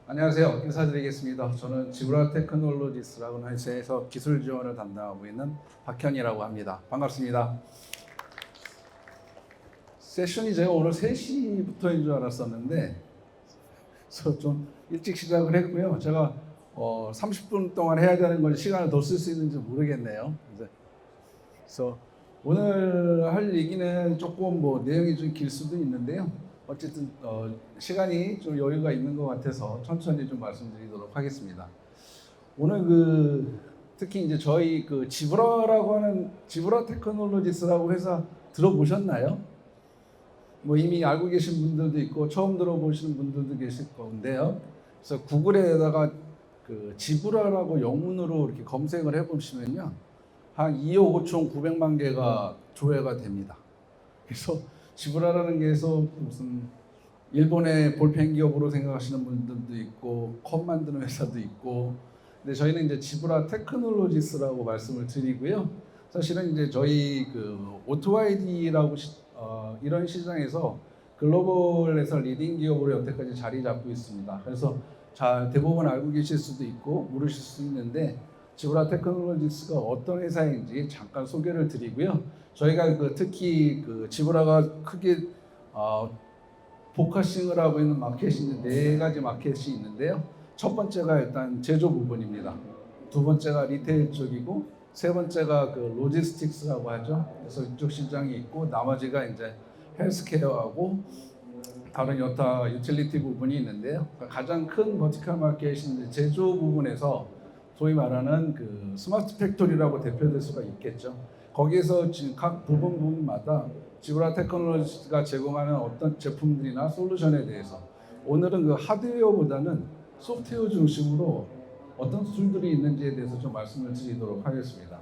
안녕하세요. 인사드리겠습니다. 저는 지브라 테크놀로지스라고 하는 회사에서 기술 지원을 담당하고 있는 박현이라고 합니다. 반갑습니다. 세션이 제가 오늘 3시부터인 줄 알았었는데 그래서 좀 일찍 시작을 했고요. 제가 30분 동안 해야 되는 건 시간을 더 쓸 수 있는지 모르겠네요. 그래서 오늘 할 얘기는 조금 내용이 좀 길 수도 있는데요. 어쨌든 시간이 좀 여유가 있는 것 같아서 천천히 좀 말씀드리도록 하겠습니다. 오늘 특히 이제 저희 지브라라고 하는 지브라 테크놀로지스라고 회사 들어보셨나요? 이미 알고 계신 분들도 있고 처음 들어보시는 분들도 계실 건데요. 그래서 구글에다가 지브라라고 영문으로 이렇게 검색을 해보시면요, 한 2억 5천 9백만 개가 조회가 됩니다. 그래서 지브라라는 게에서 무슨 일본의 볼펜 기업으로 생각하시는 분들도 있고 컵 만드는 회사도 있고, 근데 저희는 이제 지브라 테크놀로지스라고 말씀을 드리고요. 사실은 이제 저희 오토아이디라고 이런 시장에서 글로벌에서 리딩 기업으로 여태까지 자리 잡고 있습니다. 그래서 대부분 알고 계실 수도 있고 모르실 수 있는데, 지브라 테크놀로지스가 어떤 회사인지 잠깐 소개를 드리고요. 저희가 특히 지브라가 크게 포커싱을 하고 있는 마켓이 4가지 마켓이 있는데요. 첫 번째가 일단 제조 부분입니다. 두 번째가 리테일 쪽이고, 세 번째가 로지스틱스라고 하죠. 그래서 이쪽 시장이 있고, 나머지가 이제 헬스케어하고 다른 여타 유틸리티 부분이 있는데요. 가장 큰 버티컬 마켓이 제조 부분에서 소위 말하는 스마트 팩토리라고 대표될 수가 있겠죠. 거기에서 지금 각 부분마다 지브라 테크놀로지가 제공하는 어떤 제품들이나 솔루션에 대해서, 오늘은 하드웨어보다는 소프트웨어 중심으로 어떤 툴들이 있는지에 대해서 좀 말씀을 드리도록 하겠습니다.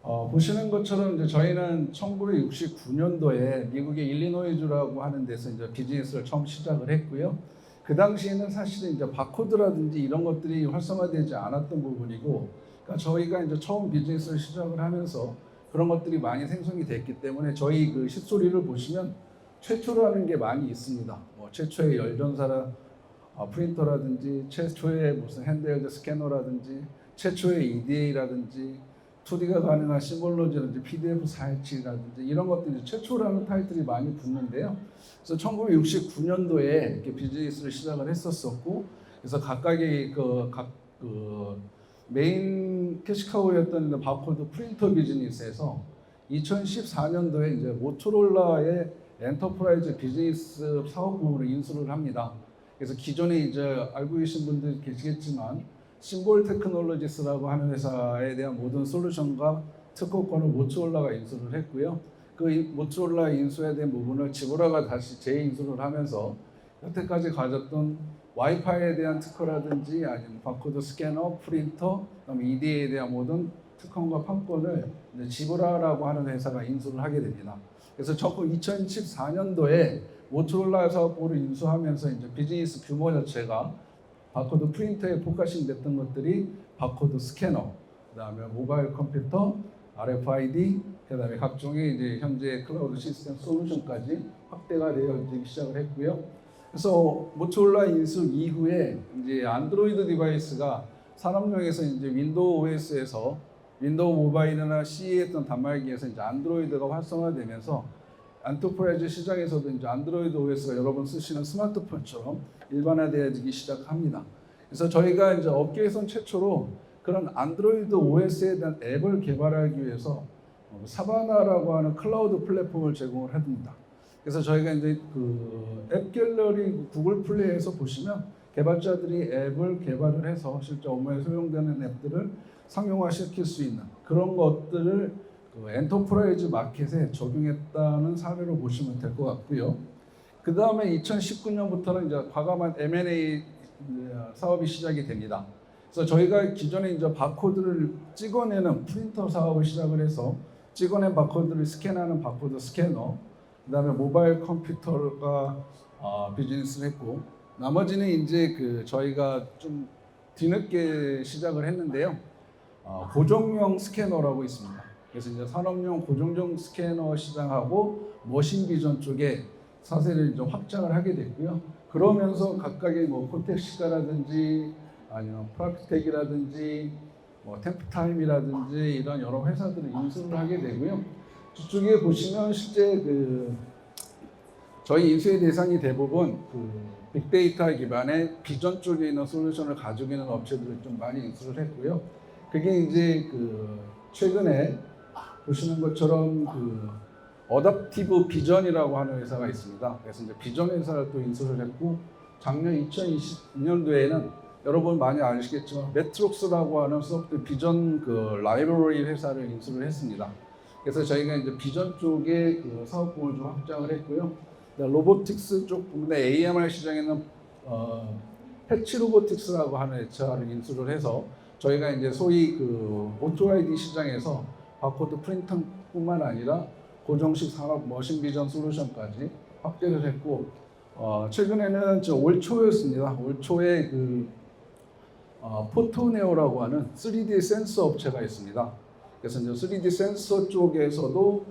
보시는 것처럼 이제 저희는 1969년도에 미국의 일리노이주라고 하는 데서 이제 비즈니스를 처음 시작을 했고요. 그 당시에는 사실은 이제 바코드라든지 이런 것들이 활성화되지 않았던 부분이고, 그러니까 저희가 이제 처음 비즈니스를 시작을 하면서 그런 것들이 많이 생성이 됐기 때문에 저희 히스토리를 보시면 최초라는 게 많이 있습니다. 최초의 열전사 프린터라든지, 최초의 무슨 핸드헬드 스캐너라든지, 최초의 EDA라든지, 2D가 가능한 심볼로지라든지, PDF 417이라든지 이런 것들이 최초라는 타이틀이 많이 붙는데요. 그래서 1969년도에 이렇게 비즈니스를 시작을 했었고, 그래서 각각의 메인 캐시카우였던 바코드 프린터 비즈니스에서 2014년도에 이제 모토로라의 엔터프라이즈 비즈니스 사업 부문을 인수를 합니다. 그래서 기존에 이제 알고 계신 분들 계시겠지만 심볼 테크놀로지스라고 하는 회사에 대한 모든 솔루션과 특허권을 모토로라가 인수를 했고요. 그 모토로라 인수에 대한 부분을 지브라가 다시 재인수를 하면서 여태까지 가졌던 와이파이에 대한 특허라든지 아니면 바코드 스캐너, 프린터, 그다음에 EDA에 대한 모든 특허과 판권을 지브라라고 하는 회사가 인수를 하게 됩니다. 그래서 2014년도에 모토로라 사업부를 인수하면서 이제 비즈니스 규모 자체가 바코드 프린터에 포커싱 됐던 것들이 바코드 스캐너, 그다음에 모바일 컴퓨터, RFID, 그다음에 각종의 이제 현재 클라우드 시스템 솔루션까지 확대가 되어지기 시작을 했고요. 그래서 모토로라 인수 이후에 이제 안드로이드 디바이스가 산업용에서 이제 윈도우 OS에서 윈도우 모바일이나 CE 했던 단말기에서 이제 안드로이드가 활성화되면서 엔터프라이즈 시장에서도 이제 안드로이드 OS가 여러분 쓰시는 스마트폰처럼 일반화되어지기 시작합니다. 그래서 저희가 이제 업계에선 최초로 그런 안드로이드 OS에 대한 앱을 개발하기 위해서 사바나라고 하는 클라우드 플랫폼을 제공을 합니다. 그래서 저희가 이제 앱 갤러리 구글 플레이에서 보시면 개발자들이 앱을 개발을 해서 실제 업무에 소용되는 앱들을 상용화시킬 수 있는 그런 것들을 엔터프라이즈 마켓에 적용했다는 사례로 보시면 될 것 같고요. 그 다음에 2019년부터는 이제 과감한 M&A 사업이 시작이 됩니다. 그래서 저희가 기존에 이제 바코드를 찍어내는 프린터 사업을 시작을 해서 찍어낸 바코드를 스캔하는 바코드 스캐너, 그 다음에 모바일 컴퓨터가 비즈니스를 했고, 나머지는 이제 저희가 좀 뒤늦게 시작을 했는데요. 고정용 스캐너라고 있습니다. 그래서 이제 산업용 고정용 스캐너 시장하고 머신 비전 쪽에 사세를 이제 확장을 하게 됐고요. 그러면서 각각의 뭐 코텍시카라든지 아니면 프라피텍이라든지 뭐 템프타임이라든지 이런 여러 회사들을 인수를 하게 되고요. 저쪽에 보시면 실제 저희 인수의 대상이 대부분 빅데이터 기반의 비전 쪽에 있는 솔루션을 가지고 있는 업체들을 좀 많이 인수를 했고요. 그게 이제 최근에 보시는 것처럼 어댑티브 비전이라고 하는 회사가 있습니다. 그래서 이제 비전 회사를 또 인수를 했고, 작년 2020년도에는 여러분 많이 아시겠지만 매트록스라고 하는 소프트 비전 라이브러리 회사를 인수를 했습니다. 그래서 저희가 이제 비전 쪽에 사업부를 좀 확장을 했고요. 로보틱스 쪽 부분에 AMR 시장에는 패치 로보틱스라고 하는 회사를 인수를 해서 저희가 이제 소위 오토아이디 시장에서 바코드 프린터뿐만 아니라 고정식 산업 머신 비전 솔루션까지 확대를 했고, 최근에는 올 초였습니다. 올 초에 포토네오라고 하는 3D 센서 업체가 있습니다. 그래서 이제 3D 센서 쪽에서도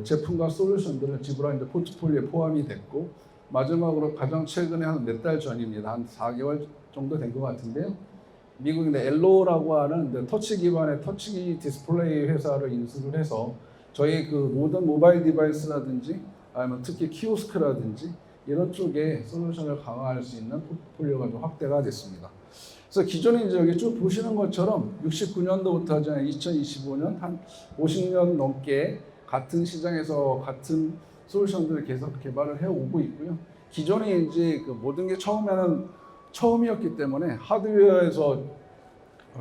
제품과 솔루션들은 지브라 이제 포트폴리오에 포함이 됐고, 마지막으로 가장 최근에 한 몇 달 전입니다. 한 4개월 정도 된 것 같은데요. 미국의 엘로라고 하는 터치 기반의 터치 디스플레이 회사를 인수를 해서 저희 모든 모바일 디바이스라든지 아니면 특히 키오스크라든지 이런 쪽에 솔루션을 강화할 수 있는 포트폴리오가 좀 확대가 됐습니다. 그래서 기존에 이제 여기 쭉 보시는 것처럼 69년도부터 2025년 한 50년 넘게 같은 시장에서 같은 솔루션들을 계속 개발을 해오고 있고요. 기존에 이제 모든 게 처음이었기 때문에 하드웨어에서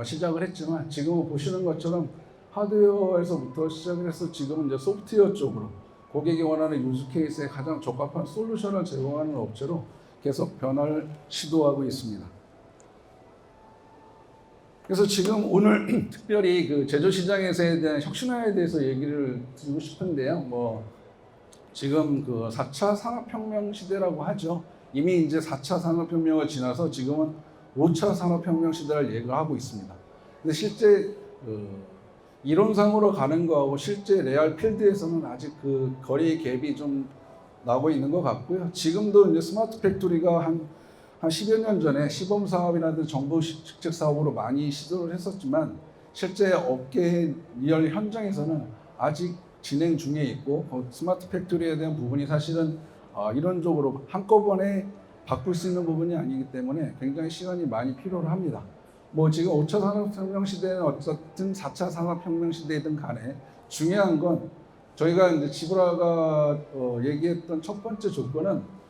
시작을 했지만, 지금은 보시는 것처럼 하드웨어에서부터 시작을 해서 지금은 이제 소프트웨어 쪽으로 고객이 원하는 유즈 케이스에 가장 적합한 솔루션을 제공하는 업체로 계속 변화를 시도하고 있습니다. 그래서 지금 오늘 특별히 제조 시장에서에 대한 혁신화에 대해서 얘기를 드리고 싶은데요. 지금 4차 산업혁명 시대라고 하죠. 이미 이제 4차 산업혁명을 지나서 지금은 5차 산업혁명 시대를 예고하고 있습니다. 근데 실제 이론상으로 가는 거하고 실제 레알 필드에서는 아직 거리 갭이 좀 나고 있는 것 같고요. 지금도 이제 스마트 팩토리가 한 10여 년 전에 시범 사업이라든지 정부 직책 사업으로 많이 시도를 했었지만, 실제 업계 리얼 현장에서는 아직 진행 중에 있고, 스마트 팩토리에 대한 부분이 사실은 이론적으로 한꺼번에 바꿀 수 있는 부분이 아니기 때문에 굉장히 시간이 많이 필요를 합니다. 지금 5차 산업혁명 시대는 어쨌든 4차 산업혁명 시대이든 간에 중요한 건, 저희가 이제 지브라가 얘기했던 첫 번째 조건은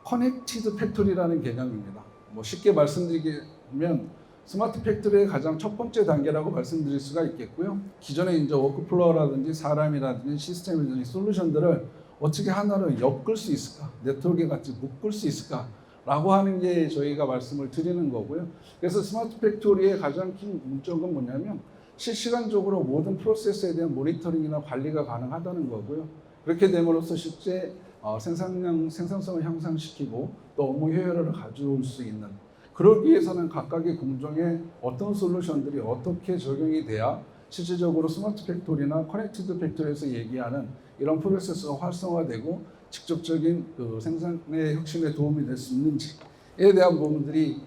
커넥티드 팩토리라는 개념입니다. 쉽게 말씀드리면 스마트 팩토리의 가장 첫 번째 단계라고 말씀드릴 수가 있겠고요. 기존에 이제 워크플로어라든지 사람이라든지 시스템이라든지 솔루션들을 어떻게 하나로 엮을 수 있을까, 네트워크에 같이 묶을 수 있을까 라고 하는 게 저희가 말씀을 드리는 거고요. 그래서 스마트 팩토리의 가장 큰 목적은 뭐냐면 실시간적으로 모든 프로세스에 대한 모니터링이나 관리가 가능하다는 거고요. 그렇게 됨으로써 실제 생산성을 향상시키고 또 업무 효율을 가져올 수 있는, 그러기 위해서는 각각의 공정에 어떤 솔루션들이 어떻게 적용이 돼야 실질적으로 스마트 팩토리나 커넥티드 팩토리에서 얘기하는 이런 프로세스가 활성화되고 직접적인 생산의 혁신에 도움이 될 수 있는지에 대한 부분들이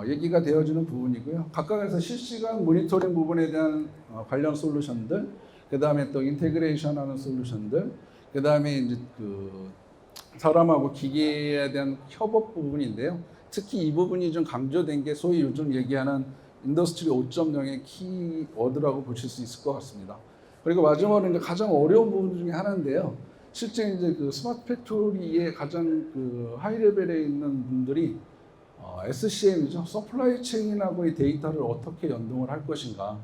얘기가 되어지는 부분이고요. 각각에서 실시간 모니터링 부분에 대한 관련 솔루션들, 그 다음에 또 인테그레이션하는 솔루션들, 그 다음에 이제 사람하고 기계에 대한 협업 부분인데요. 특히 이 부분이 좀 강조된 게 소위 요즘 얘기하는 인더스트리 5.0의 키워드라고 보실 수 있을 것 같습니다. 그리고 마지막으로 이제 가장 어려운 부분 중에 하나인데요. 실제 이제 스마트 팩토리의 가장 하이 레벨에 있는 분들이 SCM이죠. 서플라이 체인하고의 데이터를 어떻게 연동을 할 것인가.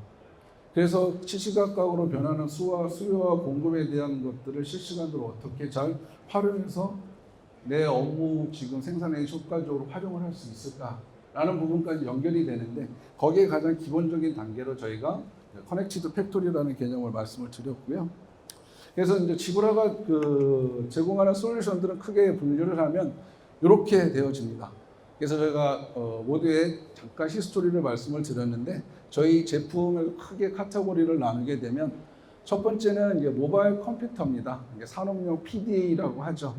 그래서 시시각각으로 변하는 수요와 공급에 대한 것들을 실시간으로 어떻게 잘 활용해서 내 업무 지금 생산에 효과적으로 활용을 할 수 있을까라는 부분까지 연결이 되는데, 거기에 가장 기본적인 단계로 저희가 커넥티드 팩토리라는 개념을 말씀을 드렸고요. 그래서 이제 지브라가 제공하는 솔루션들은 크게 분류를 하면 이렇게 되어집니다. 그래서 저희가 모두에 잠깐 히스토리를 말씀을 드렸는데, 저희 제품을 크게 카테고리를 나누게 되면 첫 번째는 이제 모바일 컴퓨터입니다. 이게 산업용 PDA라고 하죠.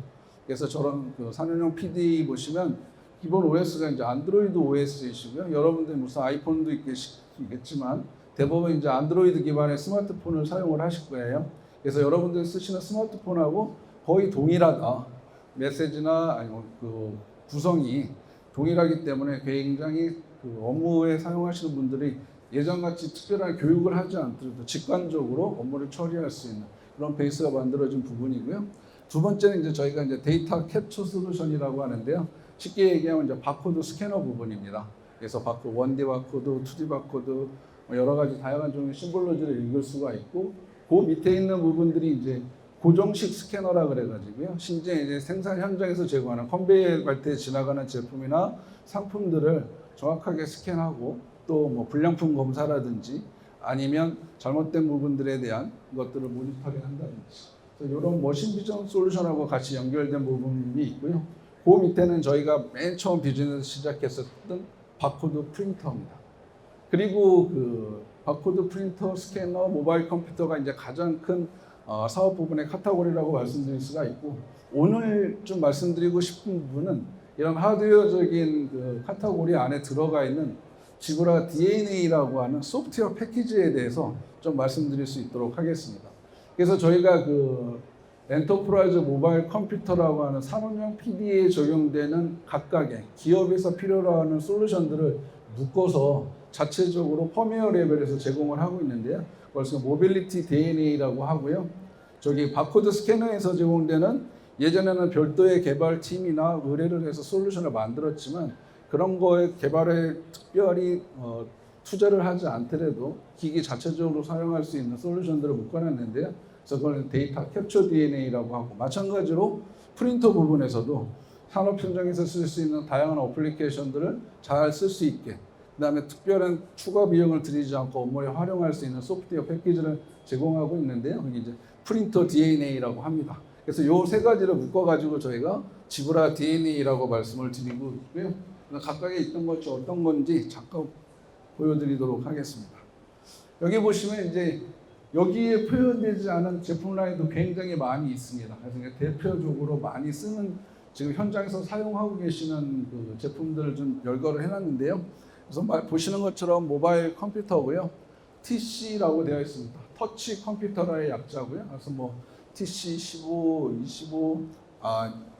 그래서 저런 그 4년형 PD 보시면 기본 OS가 이제 안드로이드 OS이시고요. 여러분들이 무슨 아이폰도 있겠지만 대부분 이제 안드로이드 기반의 스마트폰을 사용을 하실 거예요. 그래서 여러분들이 쓰시는 스마트폰하고 거의 동일하다. 메시지나 아니면 그 구성이 동일하기 때문에 굉장히 그 업무에 사용하시는 분들이 예전같이 특별한 교육을 하지 않더라도 직관적으로 업무를 처리할 수 있는 그런 베이스가 만들어진 부분이고요. 두 번째는 이제 저희가 이제 데이터 캡처 솔루션이라고 하는데요. 쉽게 얘기하면 이제 바코드 스캐너 부분입니다. 그래서 1D 바코드, 2D 바코드 여러 가지 다양한 종류의 심볼로지를 읽을 수가 있고 그 밑에 있는 부분들이 이제 고정식 스캐너라 그래가지고요. 실제 이제 생산 현장에서 제공하는 컨베이어 벨트에 지나가는 제품이나 상품들을 정확하게 스캔하고 또 뭐 불량품 검사라든지 아니면 잘못된 부분들에 대한 것들을 모니터링 한다든지 그래서 이런 머신 비전 솔루션하고 같이 연결된 부분이 있고요. 그 밑에는 저희가 맨 처음 비즈니스 시작했었던 바코드 프린터입니다. 그리고 그 바코드 프린터, 스캐너, 모바일 컴퓨터가 이제 가장 큰 사업 부분의 카테고리라고 말씀드릴 수가 있고 오늘 좀 말씀드리고 싶은 부분은 이런 하드웨어적인 그 카테고리 안에 들어가 있는 지브라 DNA라고 하는 소프트웨어 패키지에 대해서 좀 말씀드릴 수 있도록 하겠습니다. 그래서 저희가 그 엔터프라이즈 모바일 컴퓨터라고 하는 산업용 PD에 적용되는 각각의 기업에서 필요로 하는 솔루션들을 묶어서 자체적으로 펌웨어 레벨에서 제공을 하고 있는데요. 그래서 모빌리티 DNA라고 하고요. 저기 바코드 스캐너에서 제공되는 예전에는 별도의 개발팀이나 의뢰를 해서 솔루션을 만들었지만 그런 거에 개발에 특별히 투자를 하지 않더라도 기기 자체적으로 사용할 수 있는 솔루션들을 묶어놨는데요. 그래서 그걸 데이터 캡처 DNA라고 하고 마찬가지로 프린터 부분에서도 산업 현장에서 쓸 수 있는 다양한 어플리케이션들을 잘 쓸 수 있게 그다음에 특별한 추가 비용을 들이지 않고 업무에 활용할 수 있는 소프트웨어 패키지를 제공하고 있는데요. 이게 이제 프린터 DNA라고 합니다. 그래서 요 세 가지를 묶어가지고 저희가 지브라 DNA라고 말씀을 드리고 있고요. 각각에 있던 것이 어떤 건지 잠깐 보여드리도록 하겠습니다. 여기 보시면 이제 여기에 표현되지 않은 제품 라인도 굉장히 많이 있습니다. 그래서 대표적으로 많이 쓰는 지금 현장에서 사용하고 계시는 그 제품들을 좀 열거를 해놨는데요. 그래서 보시는 것처럼 모바일 컴퓨터고요. TC라고 되어 있습니다. 터치 컴퓨터라의 약자고요. 그래서 뭐 TC 15, 25,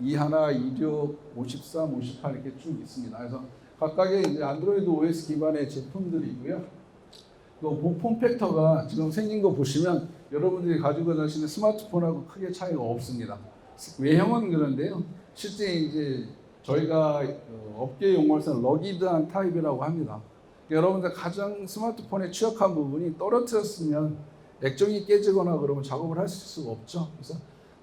21, 26, 53, 58 이렇게 쭉 있습니다. 그래서 각각의 이제 안드로이드 OS 기반의 제품들이고요. 그 폼팩터가 지금 생긴 거 보시면 여러분들이 가지고 다니시는 스마트폰하고 크게 차이가 없습니다. 외형은 그런데요. 실제 이제 저희가 업계 용어로서는 러기드한 타입이라고 합니다. 여러분들 가장 스마트폰에 취약한 부분이 떨어뜨렸으면 액정이 깨지거나 그러면 작업을 할 수가 없죠. 그래서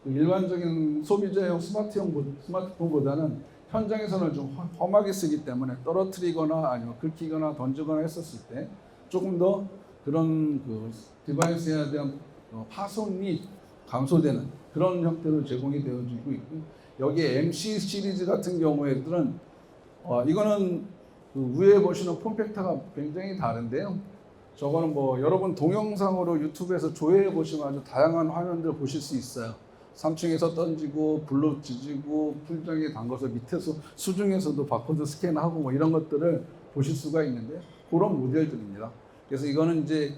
일반적인 소비자용 스마트폰보다는 현장에서는 좀 험하게 쓰기 때문에 떨어뜨리거나 아니면 긁히거나 던지거나 했었을 때 조금 더 그런 그 디바이스에 대한 파손이 감소되는 그런 형태로 제공이 되어지고 있고 여기에 MC 시리즈 같은 경우에들은 이거는 그 위에 보시는 폼팩터가 굉장히 다른데요. 저거는 뭐 여러분 동영상으로 유튜브에서 조회해 보시면 아주 다양한 화면들 보실 수 있어요. 3층에서 던지고 블록 지지고 풀장에 담가서 밑에서 수중에서도 바코드 스캔하고 뭐 이런 것들을 보실 수가 있는데 그런 모델들입니다. 그래서 이거는 이제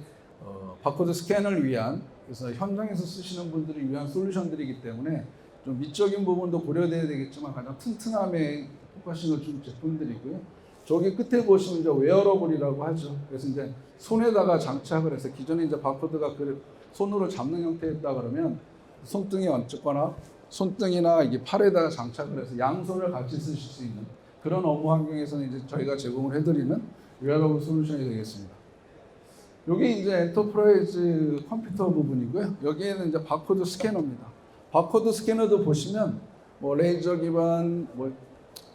바코드 스캔을 위한 그래서 현장에서 쓰시는 분들을 위한 솔루션들이기 때문에 좀 미적인 부분도 고려돼야 되겠지만 가장 튼튼함에 포커싱을 준 제품들이고요. 저기 끝에 보시면 이제 웨어러블이라고 하죠. 그래서 이제 손에다가 장착을 해서 기존에 이제 바코드가 손으로 잡는 형태였다 그러면 손등에 얹거나 손등이나 이게 팔에다가 장착을 해서 양손을 같이 쓰실 수 있는 그런 업무 환경에서는 이제 저희가 제공을 해드리는 웨어러블 솔루션이 되겠습니다. 여기 이제 엔터프라이즈 컴퓨터 부분이고요. 여기에는 이제 바코드 스캐너입니다. 바코드 스캐너도 보시면 뭐 레이저 기반, 뭐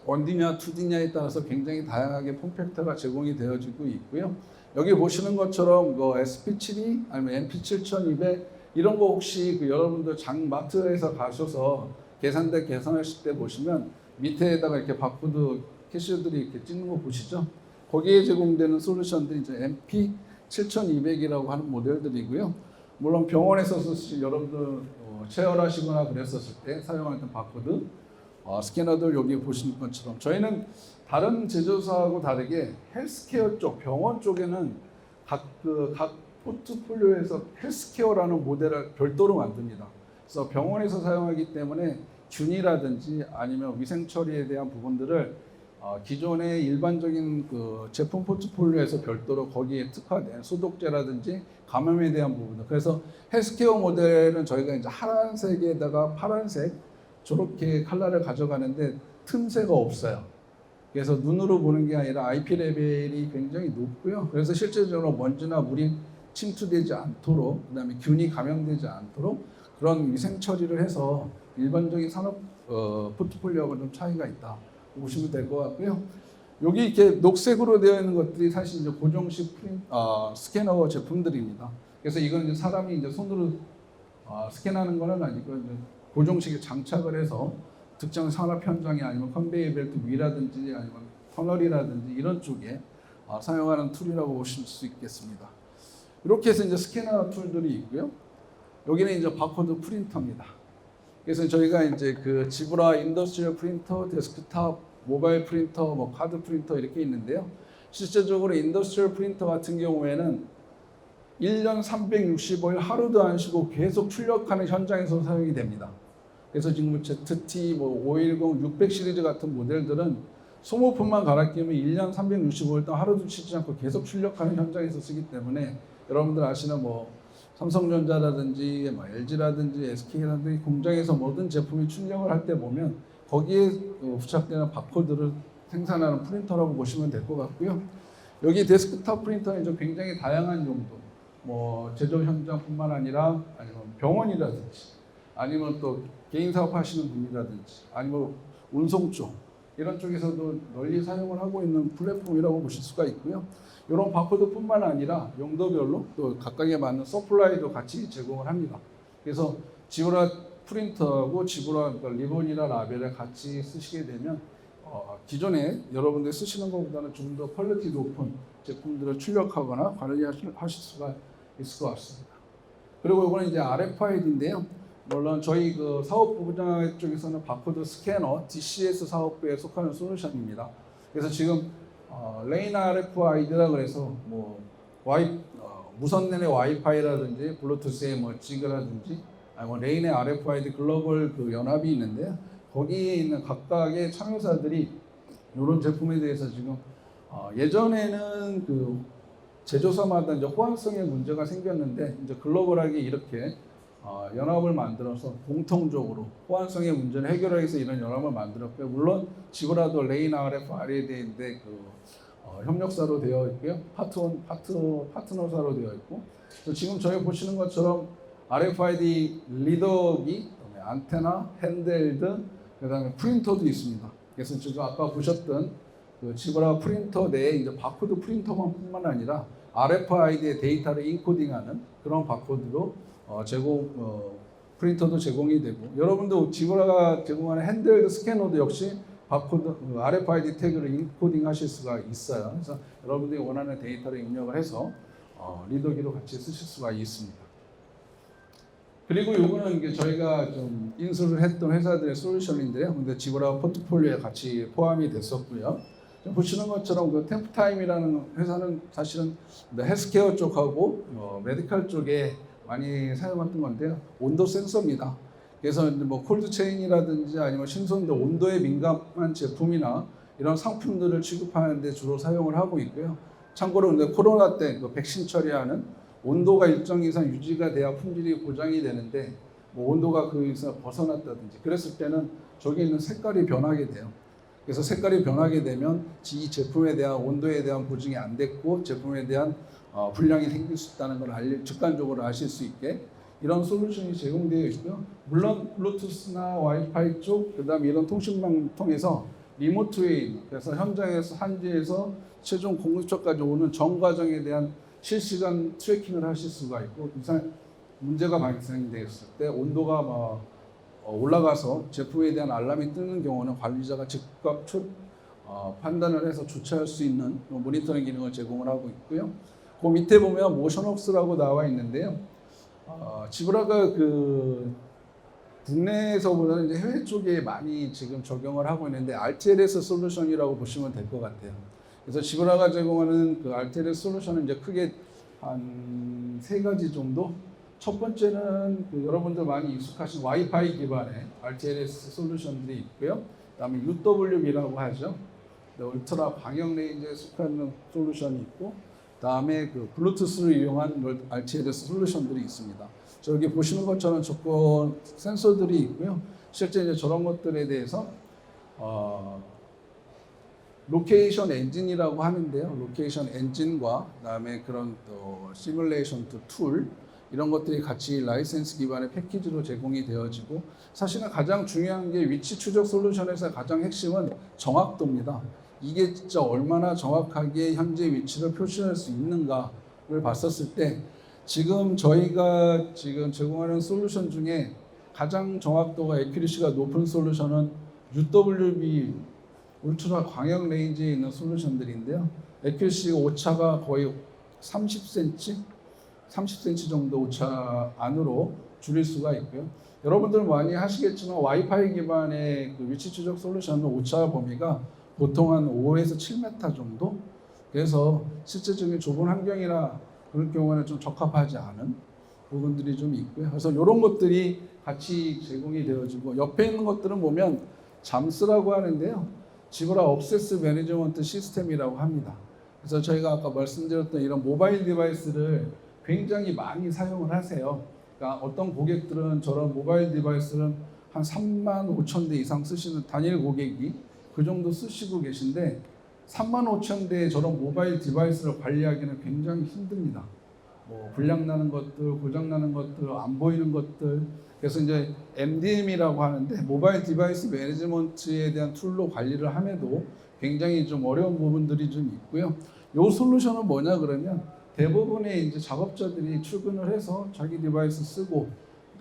1D냐 2D냐에 따라서 굉장히 다양하게 폼팩터가 제공이 되어지고 있고요. 여기 보시는 것처럼 그 SP72 아니면 MP7200 이런 거 혹시 그 여러분들 장마트에서 가셔서 계산대 계산하실 때 보시면 밑에다가 이렇게 바코드 캐시어들이 이렇게 찍는 거 보시죠? 거기에 제공되는 솔루션들이 이제 MP7200이라고 하는 모델들이고요. 물론 병원에서 쓰실 여러분들 체열하시거나 그랬었을 때 사용하는 바코드 스캐너들 여기 보시는 것처럼 저희는 다른 제조사하고 다르게 헬스케어 쪽, 병원 쪽에는 각 포트폴리오에서 헬스케어라는 모델을 별도로 만듭니다. 그래서 병원에서 사용하기 때문에 균이라든지 아니면 위생 처리에 대한 부분들을 기존의 일반적인 그 제품 포트폴리오에서 별도로 거기에 특화된 소독제라든지 감염에 대한 부분들. 그래서 헬스케어 모델은 저희가 이제 하얀색에다가 파란색 저렇게 컬러를 가져가는데 틈새가 없어요. 그래서 눈으로 보는 게 아니라 IP 레벨이 굉장히 높고요. 그래서 실질적으로 먼지나 물이 침투되지 않도록, 그다음에 균이 감염되지 않도록 그런 위생 처리를 해서 일반적인 산업 포트폴리오하고 좀 차이가 있다 보시면 될 것 같고요. 여기 이렇게 녹색으로 되어 있는 것들이 사실 이제 고정식 스캐너 제품들입니다. 그래서 이건 이제 사람이 이제 손으로 스캔하는 거는 아니고 이제 고정식에 장착을 해서 특정 산업 현장이 아니면 컨베이어 벨트 위라든지 아니면 터널이라든지 이런 쪽에 사용하는 툴이라고 보실 수 있겠습니다. 이렇게 해서 이제 스캐너 툴들이 있고요. 여기는 이제 바코드 프린터입니다. 그래서 저희가 이제 그 지브라 인더스트리얼 프린터, 데스크탑, 모바일 프린터, 뭐 카드 프린터 이렇게 있는데요. 실제적으로 인더스트리얼 프린터 같은 경우에는 1년 365일 하루도 안 쉬고 계속 출력하는 현장에서 사용이 됩니다. 그래서 지금 ZT, 뭐 510, 600 시리즈 같은 모델들은 소모품만 갈아 끼우면 1년 365일 동안 하루도 쉬지 않고 계속 출력하는 현장에서 쓰기 때문에 여러분들 아시는 뭐 삼성전자라든지 뭐 LG라든지 SK라든지 공장에서 모든 제품이 출력을 할 때 보면 거기에 부착되는 바코드를 생산하는 프린터라고 보시면 될 것 같고요. 여기 데스크탑 프린터는 이제 굉장히 다양한 용도, 뭐 제조 현장뿐만 아니라 아니면 병원이라든지 아니면 또 개인 사업 하시는 분이라든지 아니면 운송 쪽 이런 쪽에서도 널리 사용을 하고 있는 플랫폼이라고 보실 수가 있고요. 이런 바코드뿐만 아니라 용도별로 또 각각에 맞는 서플라이도 같이 제공을 합니다. 그래서 지브라 프린터하고 지브라 리본이나 라벨을 같이 쓰시게 되면 기존에 여러분들이 쓰시는 것보다는 좀 더 퀄리티 높은 제품들을 출력하거나 관리하실 수가 있을 것 같습니다. 그리고 이거는 이제 RFID인데요. 물론 저희 그 사업부 분야 쪽에서는 바코드 스캐너 DCS 사업부에 속하는 솔루션입니다. 그래서 지금 레인 RFID라 그래서 뭐 무선 내내 와이파이라든지 블루투스의 뭐 지그라든지 아니면 레인의 RFID 글로벌 그 연합이 있는데요. 거기에 있는 각각의 참여사들이 이런 제품에 대해서 지금 예전에는 그 제조사마다 이제 호환성에 문제가 생겼는데 이제 글로벌하게 이렇게 연합을 만들어서 공통적으로 호환성의 문제를 해결하기 위해서 이런 연합을 만들었고요. 물론 지브라도 레인 RFID인데 그 협력사로 되어 있고요. 파트너사로 되어 있고 지금 저희 보시는 것처럼 RFID 리더기, 안테나, 핸드헬드, 그다음에 프린터도 있습니다. 그래서 지금 아까 보셨던 그 지브라 프린터 내에 이제 바코드 프린터만뿐만 아니라 RFID의 데이터를 인코딩하는 그런 바코드로 프린터도 제공이 되고 여러분도 지브라가 제공하는 핸드헬드 스캐너도 역시 바코드 RFID 태그를 인코딩하실 수가 있어요. 그래서 여러분들이 원하는 데이터를 입력을 해서 리더기로 같이 쓰실 수가 있습니다. 그리고 요거는 이게 저희가 좀 인수를 했던 회사들의 솔루션인데요. 근데 지브라 포트폴리오에 같이 포함이 됐었고요. 보시는 것처럼 그 템프타임이라는 회사는 사실은 헬스케어 쪽하고 메디컬 쪽에 많이 사용했던 건데요. 온도 센서입니다. 그래서 뭐 콜드 체인이라든지 아니면 신선도 온도에 민감한 제품이나 이런 상품들을 취급하는 데 주로 사용을 하고 있고요. 참고로 근데 코로나 때 그 백신 처리하는 온도가 일정 이상 유지가 돼야 품질이 보장이 되는데 뭐 온도가 그 이상 벗어났다든지 그랬을 때는 저기 있는 색깔이 변하게 돼요. 그래서 색깔이 변하게 되면 이 제품에 대한 온도에 대한 보증이 안 됐고 제품에 대한 불량이 생길 수 있다는 걸 직관적으로 아실 수 있게 이런 솔루션이 제공되어 있고요. 물론 블루투스나 와이파이 쪽, 그다음에 이런 통신망 통해서 리모트 웨이, 그래서 현장에서 한지에서 최종 공급처까지 오는 전 과정에 대한 실시간 트래킹을 하실 수가 있고 이상 문제가 발생되었을 때 온도가 올라가서 제품에 대한 알람이 뜨는 경우는 관리자가 즉각 판단을 해서 조치할 수 있는 모니터링 기능을 제공을 하고 있고요. 그 밑에 보면 모션웍스라고 나와 있는데요. 지브라가 그 국내에서보다는 이제 해외 쪽에 많이 지금 적용을 하고 있는데 RTLS 솔루션이라고 보시면 될 것 같아요. 그래서 지브라가 제공하는 그 RTLS 솔루션은 이제 크게 한 세 가지 정도. 첫 번째는 그 여러분들 많이 익숙하신 와이파이 기반의 RTLS 솔루션들이 있고요. 그다음에 UWB라고 하죠. 울트라 광역 레인지에 속하는 솔루션이 있고, 그다음에 그 블루투스를 이용한 RTLS 솔루션들이 있습니다. 저기 보시는 것처럼 조건 센서들이 있고요. 실제 이제 저런 것들에 대해서 로케이션 엔진이라고 하는데요. 로케이션 엔진과 그다음에 그런 또 시뮬레이션 툴 이런 것들이 같이 라이센스 기반의 패키지로 제공이 되어지고, 사실은 가장 중요한 게 위치 추적 솔루션에서 가장 핵심은 정확도입니다. 이게 진짜 얼마나 정확하게 현재 위치를 표시할 수 있는가를 봤었을 때 지금 저희가 지금 제공하는 솔루션 중에 가장 정확도가 애큐리시가 높은 솔루션은 UWB 울트라 광역 레인지에 있는 솔루션들인데요. 애큐리시 오차가 거의 30cm 정도 오차 안으로 줄일 수가 있고요. 여러분들 많이 하시겠지만 와이파이 기반의 그 위치 추적 솔루션은 오차 범위가 보통 한 5에서 7m 정도. 그래서 실제적인 좁은 환경이나 그럴 경우에는 좀 적합하지 않은 부분들이 좀 있고요. 그래서 이런 것들이 같이 제공이 되어지고, 옆에 있는 것들은 보면 잠스라고 하는데요. 지브라 억세스 매니지먼트 시스템이라고 합니다. 그래서 저희가 아까 말씀드렸던 이런 모바일 디바이스를 굉장히 많이 사용을 하세요. 그러니까 어떤 고객들은 저런 모바일 디바이스는 한 35,000대 이상 쓰시는 단일 고객이 그 정도 쓰시고 계신데, 35,000대의 저런 모바일 디바이스를 관리하기는 굉장히 힘듭니다. 뭐 불량 나는 것들, 고장 나는 것들, 안 보이는 것들. 그래서 이제 MDM이라고 하는데 모바일 디바이스 매니지먼트에 대한 툴로 관리를 함에도 굉장히 좀 어려운 부분들이 좀 있고요. 이 솔루션은 뭐냐 그러면 대부분의 이제 작업자들이 출근을 해서 자기 디바이스 쓰고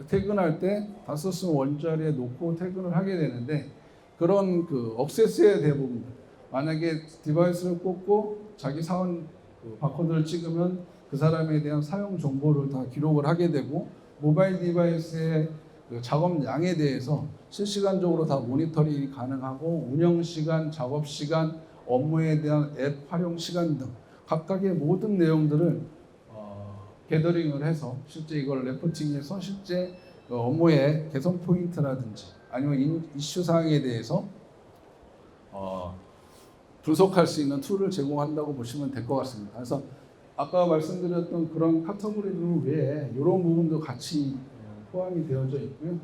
퇴근할 때 다 썼으면 원자리에 놓고 퇴근을 하게 되는데, 그런 그 억세스의 대부분, 만약에 디바이스를 꽂고 자기 사원 그 바코드를 찍으면 그 사람에 대한 사용 정보를 다 기록을 하게 되고, 모바일 디바이스의 그 작업량에 대해서 실시간적으로 다 모니터링이 가능하고, 운영 시간, 작업 시간, 업무에 대한 앱 활용 시간 등 각각의 모든 내용들을 게더링을 해서 실제 이걸 레포팅해서 실제 그 업무의 개선 포인트라든지 아니면 이슈 사항에 대해서 분석할 수 있는 툴을 제공한다고 보시면 될 것 같습니다. 그래서 아까 말씀드렸던 그런 카테고리들 외에 이런 부분도 같이 포함이 되어져 있고요.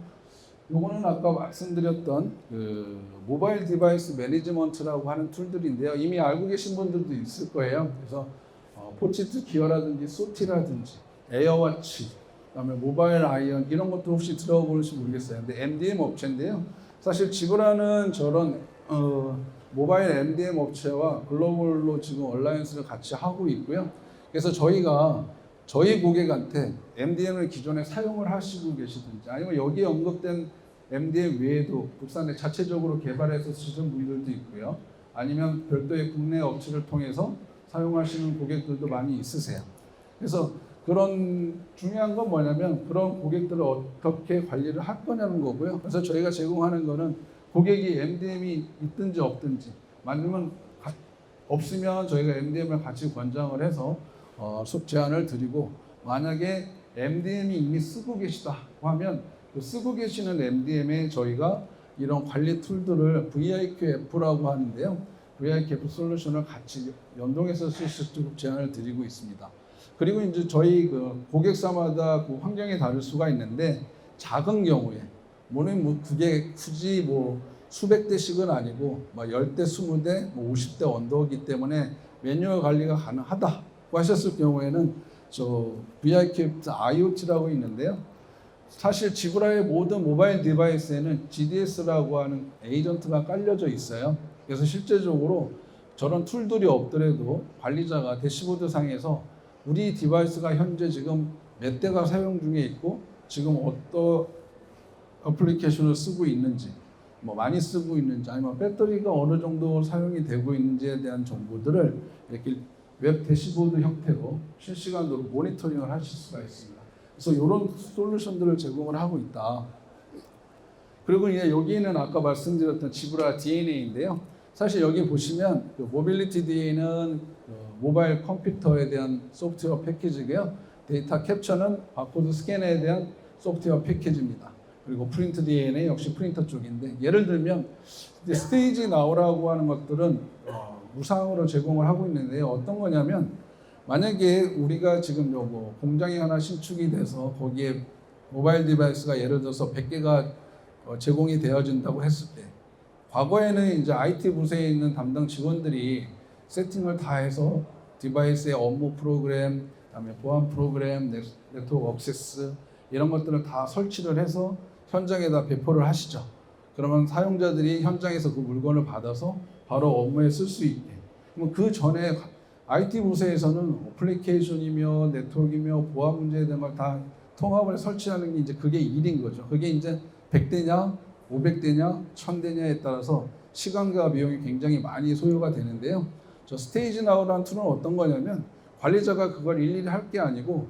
요거는 아까 말씀드렸던 그 모바일 디바이스 매니지먼트라고 하는 툴들인데요. 이미 알고 계신 분들도 있을 거예요. 그래서 포치트 기어라든지 소티라든지 에어워치, 그다음에 모바일 아이언 이런 것도 혹시 들어보실지 모르겠어요. 근데 MDM 업체인데요. 사실 지브라는 저런 모바일 MDM 업체와 글로벌로 지금 얼라이언스를 같이 하고 있고요. 그래서 저희가 저희 고객한테 MDM을 기존에 사용을 하시고 계시든지 아니면 여기에 언급된 MDM 외에도 국산에 자체적으로 개발해서 쓰시는 분들도 있고요. 아니면 별도의 국내 업체를 통해서 사용하시는 고객들도 많이 있으세요. 그래서 그런 중요한 건 뭐냐면 그런 고객들을 어떻게 관리를 할 거냐는 거고요. 그래서 저희가 제공하는 거는 고객이 MDM이 있든지 없든지, 만약에 없으면 저희가 MDM을 같이 권장을 해서 수업 제안을 드리고, 만약에 MDM이 이미 쓰고 계시다고 하면 그 쓰고 계시는 MDM에 저희가 이런 관리 툴들을 VIQF라고 하는데요. VIQF 솔루션을 같이 연동해서 쓸 수 있도록 제안을 드리고 있습니다. 그리고 이제 저희 그 고객사마다 그 환경이 다를 수가 있는데, 작은 경우에 그게 굳이 뭐 수백 대씩은 아니고 뭐 10대, 20대, 뭐 50대 언더이기 때문에 매뉴얼 관리가 가능하다고 하셨을 경우에는 저 VIQF IoT라고 있는데요. 사실 지브라의 모든 모바일 디바이스에는 GDS라고 하는 에이전트가 깔려져 있어요. 그래서 실제적으로 저런 툴들이 없더라도 관리자가 대시보드 상에서 우리 디바이스가 현재 지금 몇 대가 사용 중에 있고 지금 어떤 어플리케이션을 쓰고 있는지, 뭐 많이 쓰고 있는지, 아니면 배터리가 어느 정도 사용이 되고 있는지에 대한 정보들을 이렇게 웹 대시보드 형태로 실시간으로 모니터링을 하실 수가 있습니다. 그래서 이런 솔루션들을 제공을 하고 있다. 그리고 이제 여기는 아까 말씀드렸던 지브라 DNA인데요. 사실 여기 보시면 그 모빌리티 DNA는 그 모바일 컴퓨터에 대한 소프트웨어 패키지고요. 데이터 캡처는 바코드 스캔에 대한 소프트웨어 패키지입니다. 그리고 프린트 DNA 역시 프린터 쪽인데, 예를 들면 이제 스테이지 나우라고 하는 것들은 무상으로 제공을 하고 있는데요. 어떤 거냐면, 만약에 우리가 지금 요거 공장이 하나 신축이 돼서 거기에 모바일 디바이스가 예를 들어서 100개가 제공이 되어진다고 했을 때, 과거에는 이제 IT 부서에 있는 담당 직원들이 세팅을 다 해서 디바이스의 업무 프로그램, 그다음에 보안 프로그램, 네트워크 액세스 이런 것들을 다 설치를 해서 현장에다 배포를 하시죠. 그러면 사용자들이 현장에서 그 물건을 받아서 바로 업무에 쓸 수 있게. 그럼 그 전에 IT 부서에서는 어플리케이션이며 네트워크이며 보안 문제에 대한 걸 다 통합을 설치하는 게 이제 그게 일인 거죠. 그게 이제 100대냐, 500대냐, 1000대냐에 따라서 시간과 비용이 굉장히 많이 소요가 되는데요. 저 스테이지 나우라는 툴은 어떤 거냐면, 관리자가 그걸 일일이 할 게 아니고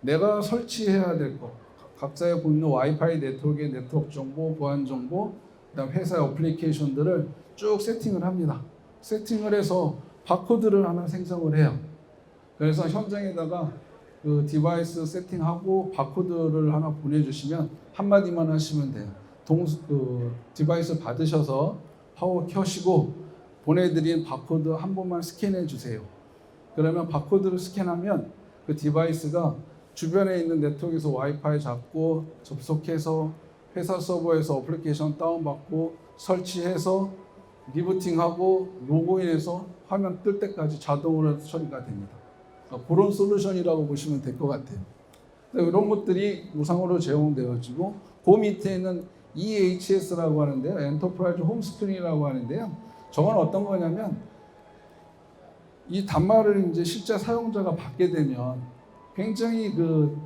내가 설치해야 될 거, 각자의 본인 와이파이 네트워크의 네트워크 정보, 보안 정보, 그다음 회사의 어플리케이션들을 쭉 세팅을 합니다. 세팅을 해서 바코드를 하나 생성을 해요. 그래서 현장에다가 그 디바이스 세팅하고 바코드를 하나 보내주시면 한마디만 하시면 돼요. 디바이스 받으셔서 파워 켜시고 보내드린 바코드 한 번만 스캔해 주세요. 그러면 바코드를 스캔하면 그 디바이스가 주변에 있는 네트워크에서 와이파이 잡고 접속해서 회사 서버에서 어플리케이션 다운받고 설치해서 리부팅하고 로그인해서 화면 뜰 때까지 자동으로 처리가 됩니다. 그런 솔루션이라고 보시면 될 것 같아요. 이런 것들이 무상으로 제공되어지고, 그 밑에는 EHS라고 하는데요. 엔터프라이즈 홈스크린이라고 하는데요. 저건 어떤 거냐면, 이 단말을 이제 실제 사용자가 받게 되면 굉장히 그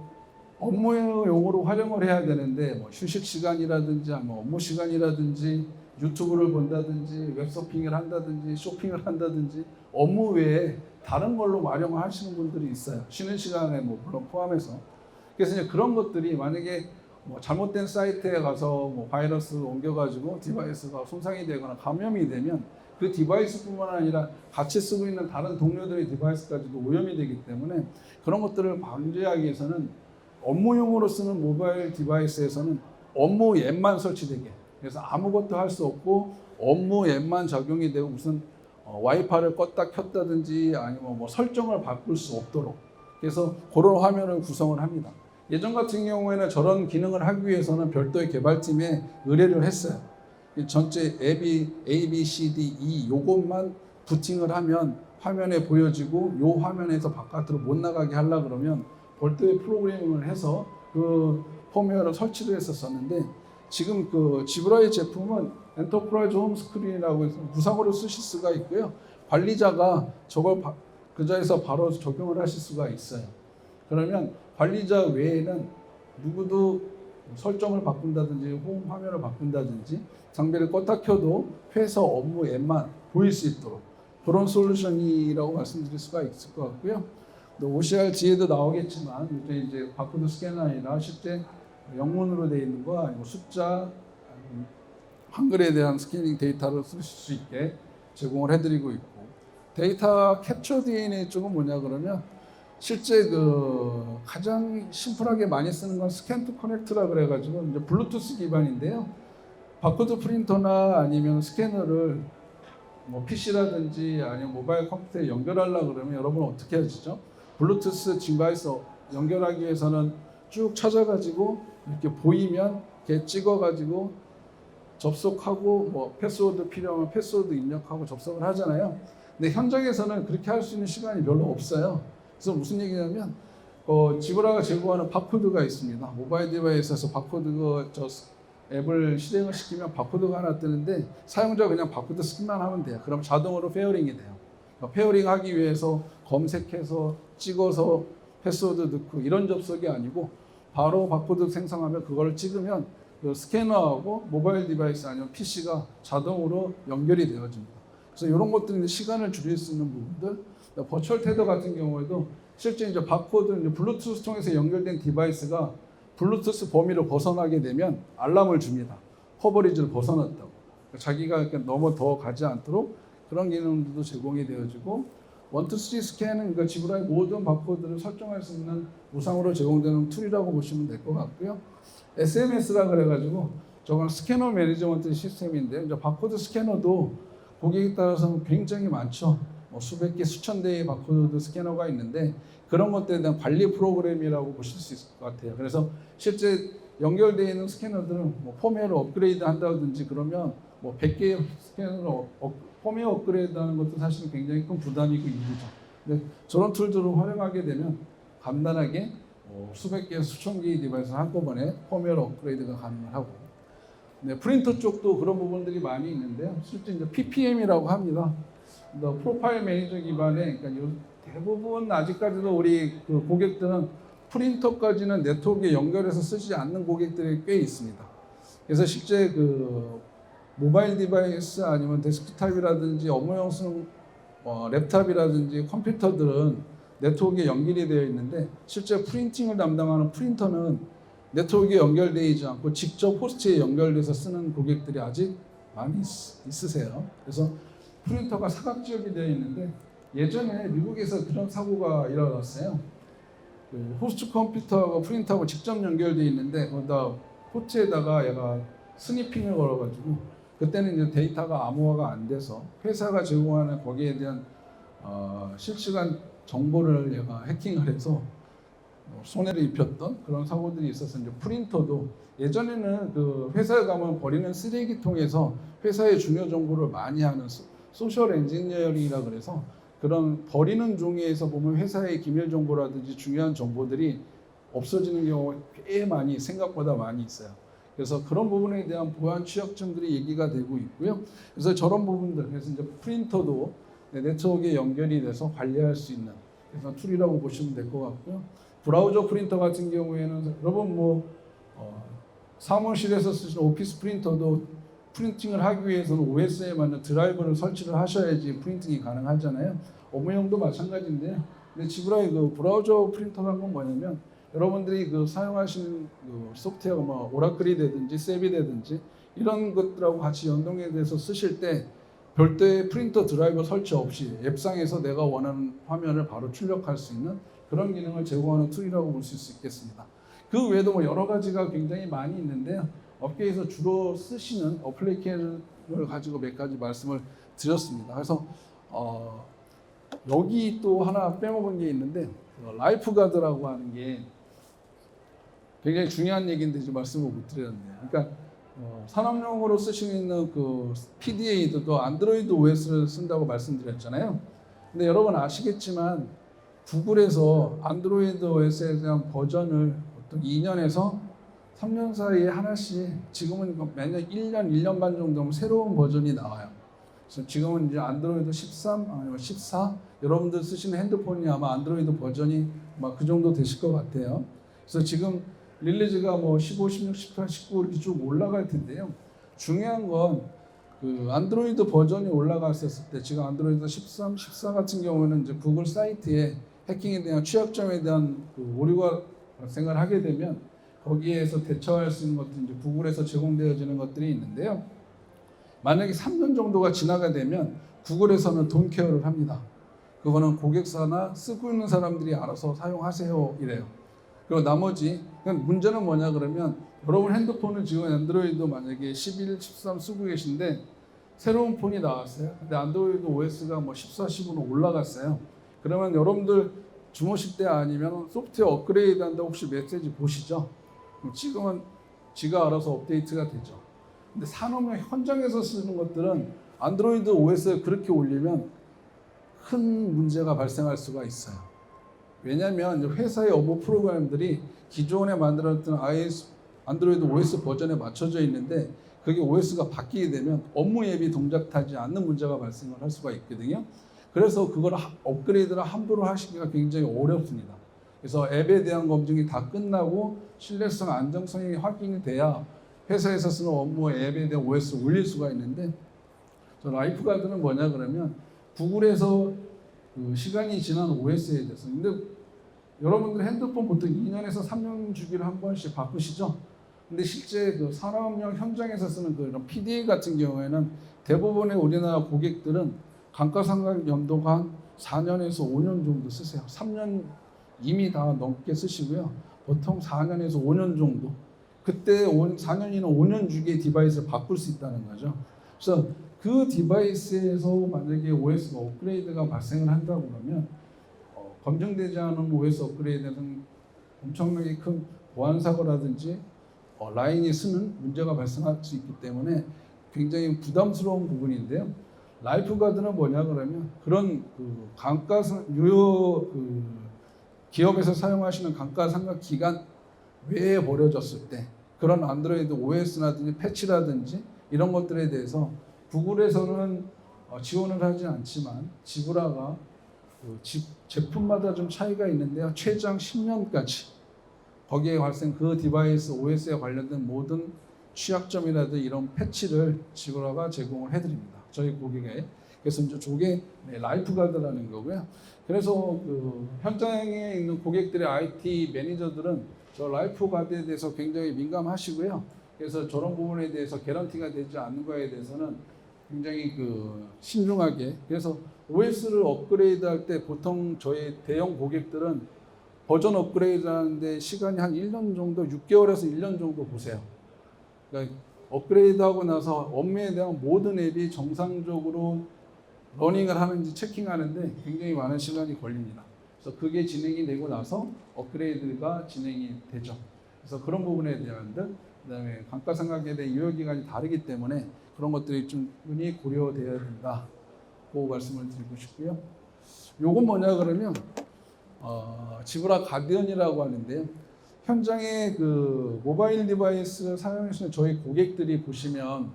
업무용으로 활용을 해야 되는데, 뭐 휴식 시간이라든지 뭐 업무 시간이라든지 유튜브를 본다든지 웹서핑을 한다든지 쇼핑을 한다든지 업무 외에 다른 걸로 활용을 하시는 분들이 있어요. 쉬는 시간에 뭐 물론 포함해서. 그래서 이제 그런 것들이 만약에 뭐 잘못된 사이트에 가서 뭐 바이러스를 옮겨가지고 디바이스가 손상이 되거나 감염이 되면 그 디바이스뿐만 아니라 같이 쓰고 있는 다른 동료들의 디바이스까지도 오염이 되기 때문에, 그런 것들을 방지하기 위해서는 업무용으로 쓰는 모바일 디바이스에서는 업무 앱만 설치되게, 그래서 아무것도 할 수 없고 업무 앱만 적용이 되고 무슨 와이파이를 껐다 켰다든지 아니면 뭐 설정을 바꿀 수 없도록, 그래서 그런 화면을 구성을 합니다. 예전 같은 경우에는 저런 기능을 하기 위해서는 별도의 개발팀에 의뢰를 했어요. 전체 앱이 A, B, C, D, E 요것만 부팅을 하면 화면에 보여지고, 요 화면에서 바깥으로 못 나가게 하려 그러면 별도의 프로그래밍을 해서 그 펌웨어를 설치를 했었는데, 지금 그 지브라의 제품은 엔터프라이즈 홈스크린이라고 해서 무상으로 쓰실 수가 있고요. 관리자가 저걸 그 자리에서 바로 적용을 하실 수가 있어요. 그러면 관리자 외에는 누구도 설정을 바꾼다든지 홈 화면을 바꾼다든지 장비를 껐다 켜도 회사 업무 앱만 보일 수 있도록 그런 솔루션이라고 말씀드릴 수가 있을 것 같고요. OCR 뒤에도 나오겠지만 이제 바코드 스캐너 아니라 실제 영문으로 되어 있는 거, 아니면 숫자, 한글에 대한 스캐닝 데이터를 쓰실 수 있게 제공을 해드리고 있고, 데이터 캡처 DNA 쪽은 뭐냐 그러면, 실제 그 가장 심플하게 많이 쓰는 건 스캔 투 커넥트라 그래가지고 이제 블루투스 기반인데요. 바코드 프린터나 아니면 스캐너를 뭐 PC라든지 아니면 모바일 컴퓨터에 연결하려고 그러면 여러분 어떻게 하시죠? 블루투스 디바이스 연결하기 위해서는 쭉 찾아가지고 이렇게 보이면 이렇게 찍어가지고 접속하고, 뭐 패스워드 필요하면 패스워드 입력하고 접속을 하잖아요. 근데 현장에서는 그렇게 할 수 있는 시간이 별로 없어요. 그래서 무슨 얘기냐면, 지브라가 제공하는 바코드가 있습니다. 모바일 디바이스에서 바코드 저 앱을 실행을 시키면 바코드가 하나 뜨는데, 사용자가 그냥 바코드 스캔만 하면 돼요. 그럼 자동으로 페어링이 돼요. 페어링 하기 위해서 검색해서 찍어서 패스워드 넣고 이런 접속이 아니고, 바로 바코드 생성하면 그걸 찍으면 그 스캐너하고 모바일 디바이스 아니면 PC가 자동으로 연결이 되어집니다. 그래서 이런 것들이 시간을 줄일 수 있는 부분들, 버추얼 테더 같은 경우에도 실제 이제 바코드, 이제 블루투스 통해서 연결된 디바이스가 블루투스 범위를 벗어나게 되면 알람을 줍니다. 커버리지를 벗어났다고. 자기가 너무 더 가지 않도록 그런 기능들도 제공이 되어지고 1, 2, 3 스캔은 그러니까 지브라의 모든 바코드를 설정할 수 있는 무상으로 제공되는 툴이라고 보시면 될 것 같고요. SMS라 그래가지고 저건 스캐너 매니지먼트 시스템인데 이제 바코드 스캐너도 고객에 따라서는 굉장히 많죠. 뭐 수백 개, 수천 대의 바코드 스캐너가 있는데 그런 것들에 대한 관리 프로그램이라고 보실 수 있을 것 같아요. 그래서 실제 연결되어 있는 스캐너들은 뭐 펌웨어를 업그레이드 한다든지 그러면 뭐 100개의 스캐너를 펌웨어 업그레이드하는 것도 사실 굉장히 큰 부담이고 일이죠. 근데 저런 툴들을 활용하게 되면 간단하게 수백 개, 수천 개의 디바이스를 한꺼번에 펌웨어 업그레이드가 가능하고, 네, 프린터 쪽도 그런 부분들이 많이 있는데요. 실제 이제 PPM이라고 합니다. 프로파일 매니저 기반의, 그러니까 대부분 아직까지도 우리 그 고객들은 프린터까지는 네트워크에 연결해서 쓰지 않는 고객들이 꽤 있습니다. 그래서 실제 그 모바일 디바이스 아니면 데스크탑이라든지 업무용 랩탑이라든지 컴퓨터들은 네트워크에 연결이 되어 있는데 실제 프린팅을 담당하는 프린터는 네트워크에 연결되지 않고 직접 호스트에 연결돼서 쓰는 고객들이 아직 많이 있으세요. 그래서 프린터가 사각지역이 되어 있는데 예전에 미국에서 그런 사고가 일어났어요. 그 호스트 컴퓨터하고 프린터하고 직접 연결되어 있는데 거기다 포트에다가 얘가 스니핑을 걸어가지고 그때는 이제 데이터가 암호화가 안 돼서 회사가 제공하는 거기에 대한 실시간 정보를 얘가 해킹을 해서 손해를 입혔던 그런 사고들이 있어서 이제 프린터도 예전에는 그 회사에 가면 버리는 쓰레기통에서 회사의 중요 정보를 많이 하는 소셜 엔지니어링이라 그래서 그런 버리는 종이에서 보면 회사의 기밀 정보라든지 중요한 정보들이 없어지는 경우가 꽤 많이 생각보다 많이 있어요. 그래서 그런 부분에 대한 보안 취약점들이 얘기가 되고 있고요. 그래서 저런 부분들, 그래서 이제 프린터도 네트워크에 연결이 돼서 관리할 수 있는 그래서 툴이라고 보시면 될 것 같고요. 브라우저 프린터 같은 경우에는 여러분 사무실에서 쓰시는 오피스 프린터도 프린팅을 하기 위해서는 OS에 맞는 드라이버를 설치를 하셔야지 프린팅이 가능하잖아요. 업무용도 마찬가지인데요. 근데 지브라의 그 브라우저 프린터라는 건 뭐냐면 여러분들이 그 사용하시는 그 소프트웨어 뭐 오라클이 되든지 셉이 되든지 이런 것들하고 같이 연동해 돼서 쓰실 때 별도의 프린터 드라이버 설치 없이 앱상에서 내가 원하는 화면을 바로 출력할 수 있는 그런 기능을 제공하는 툴이라고 볼 수 있겠습니다. 그 외에도 뭐 여러 가지가 굉장히 많이 있는데요. 업계에서 주로 쓰시는 어플리케이션을 가지고 몇 가지 말씀을 드렸습니다. 그래서 여기 또 하나 빼먹은 게 있는데 라이프 가드라고 하는 게 굉장히 중요한 얘기인데 지금 말씀을 못 드렸네요. 그러니까 산업용으로 쓰시고 있는 그 PDA도 안드로이드 OS를 쓴다고 말씀드렸잖아요. 근데 여러분 아시겠지만 구글에서 안드로이드 OS에 대한 버전을 보통 2년에서 3년 사이에 하나씩 지금은 매년 1년, 1년 반 정도면 새로운 버전이 나와요. 그래서 지금은 이제 안드로이드 13, 아니면 14 여러분들 쓰시는 핸드폰이 아마 안드로이드 버전이 막 그 정도 되실 것 같아요. 그래서 지금 릴리즈가 뭐 15, 16, 18, 19 이렇게 쭉 올라갈 텐데요. 중요한 건 그 안드로이드 버전이 올라갔었을 때 지금 안드로이드 13, 14 같은 경우에는 이제 구글 사이트에 해킹에 대한 취약점에 대한 그 오류가 발생을 하게 되면 거기에서 대처할 수 있는 것들이 이제 구글에서 제공되어지는 것들이 있는데요. 만약에 3년 정도가 지나게 되면 구글에서는 돈 케어를 합니다. 그거는 고객사나 쓰고 있는 사람들이 알아서 사용하세요 이래요. 그리고 나머지 문제는 뭐냐 그러면 여러분 핸드폰은 지금 안드로이드 만약에 11, 13 쓰고 계신데 새로운 폰이 나왔어요. 근데 안드로이드 OS가 뭐 14, 15는 올라갔어요. 그러면 여러분들 주무실 때 아니면 소프트웨어 업그레이드 한다고 혹시 메시지 보시죠? 지금은 지가 알아서 업데이트가 되죠. 근데 산업용 현장에서 쓰는 것들은 안드로이드 OS를 그렇게 올리면 큰 문제가 발생할 수가 있어요. 왜냐하면 회사의 업무 프로그램들이 기존에 만들었던 안드로이드 OS 버전에 맞춰져 있는데 그게 OS가 바뀌게 되면 업무 앱이 동작하지 않는 문제가 발생을 할 수가 있거든요. 그래서 그걸 업그레이드를 함부로 하시기가 굉장히 어렵습니다. 그래서 앱에 대한 검증이 다 끝나고 신뢰성, 안정성이 확인이 돼야 회사에서 쓰는 업무 앱에 대한 OS를 올릴 수가 있는데 저 라이프 가드는 뭐냐 그러면 구글에서 그 시간이 지난 OS에 대해서 근데 여러분들 핸드폰 보통 2년에서 3년 주기를 한 번씩 바꾸시죠? 근데 실제 그 산업용 현장에서 쓰는 그런 PDA 같은 경우에는 대부분의 우리나라 고객들은 감가상각 연도가 한 4년에서 5년 정도 쓰세요. 3년 이미 다 넘게 쓰시고요. 보통 4년에서 5년 정도. 그때 4년이나 5년 주기의 디바이스를 바꿀 수 있다는 거죠. 그래서 그 디바이스에서 만약에 OS가 업그레이드가 발생을 한다고 그러면 검증되지 않은 OS 업그레이드는 엄청나게 큰 보안 사고라든지 라인이 쓰는 문제가 발생할 수 있기 때문에 굉장히 부담스러운 부분인데요. 라이프가드는 뭐냐 그러면 그런 그 기업에서 사용하시는 감가상각 기간 외에 버려졌을 때 그런 안드로이드 OS라든지 패치라든지 이런 것들에 대해서 구글에서는 지원을 하지 않지만 지브라가 제품마다 좀 차이가 있는데요. 최장 10년까지 거기에 발생 그 디바이스 OS에 관련된 모든 취약점이라든지 이런 패치를 지브라가 제공을 해드립니다. 저희 고객에. 그래서 이제 저게 라이프가드라는 거고요. 그래서 그 현장에 있는 고객들의 IT 매니저들은 저 라이프가드에 대해서 굉장히 민감하시고요. 그래서 저런 부분에 대해서 개런티가 되지 않는 거에 대해서는 굉장히 그 신중하게. 그래서 OS를 업그레이드할 때 보통 저희 대형 고객들은 버전 업그레이드 하는데 시간이 한 1년 정도, 6개월에서 1년 정도 보세요. 그러니까 업그레이드하고 나서 업무에 대한 모든 앱이 정상적으로 러닝을 하는지 체킹하는데 굉장히 많은 시간이 걸립니다. 그래서 그게 진행이 되고 나서 업그레이드가 진행이 되죠. 그래서 그런 부분에 대한 그다음에 감가상각에 대한 유효기간이 다르기 때문에 그런 것들이 충분히 고려되어야 된다. 그 말씀을 드리고 싶고요. 요건 뭐냐 그러면 지브라 가디언이라고 하는데요. 현장에 그 모바일 디바이스 사용하시는 저희 고객들이 보시면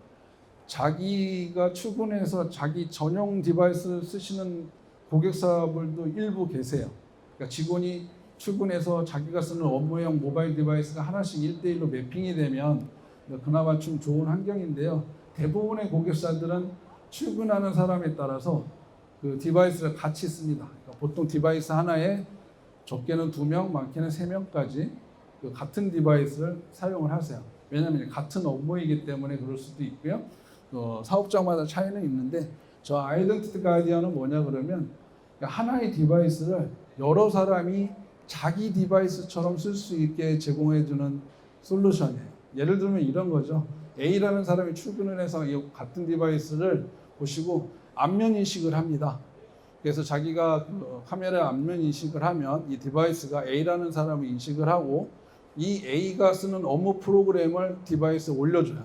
자기가 출근해서 자기 전용 디바이스 쓰시는 고객사분도 일부 계세요. 그러니까 직원이 출근해서 자기가 쓰는 업무용 모바일 디바이스가 하나씩 1대1로 매핑이 되면 그나마 좀 좋은 환경인데요. 대부분의 고객사들은 출근하는 사람에 따라서 그 디바이스를 같이 씁니다. 그러니까 보통 디바이스 하나에 적게는 2명, 많게는 3명까지 그 같은 디바이스를 사용을 하세요. 왜냐하면 같은 업무이기 때문에 그럴 수도 있고요. 사업장마다 차이는 있는데 저 아이덴티티 가디언은 뭐냐 그러면 하나의 디바이스를 여러 사람이 자기 디바이스처럼 쓸 수 있게 제공해주는 솔루션이에요. 예를 들면 이런 거죠. A라는 사람이 출근을 해서 이 같은 디바이스를 보시고 안면 인식을 합니다. 그래서 자기가 카메라에 안면 인식을 하면 이 디바이스가 A라는 사람을 인식을 하고 이 A가 쓰는 업무 프로그램을 디바이스에 올려줘요.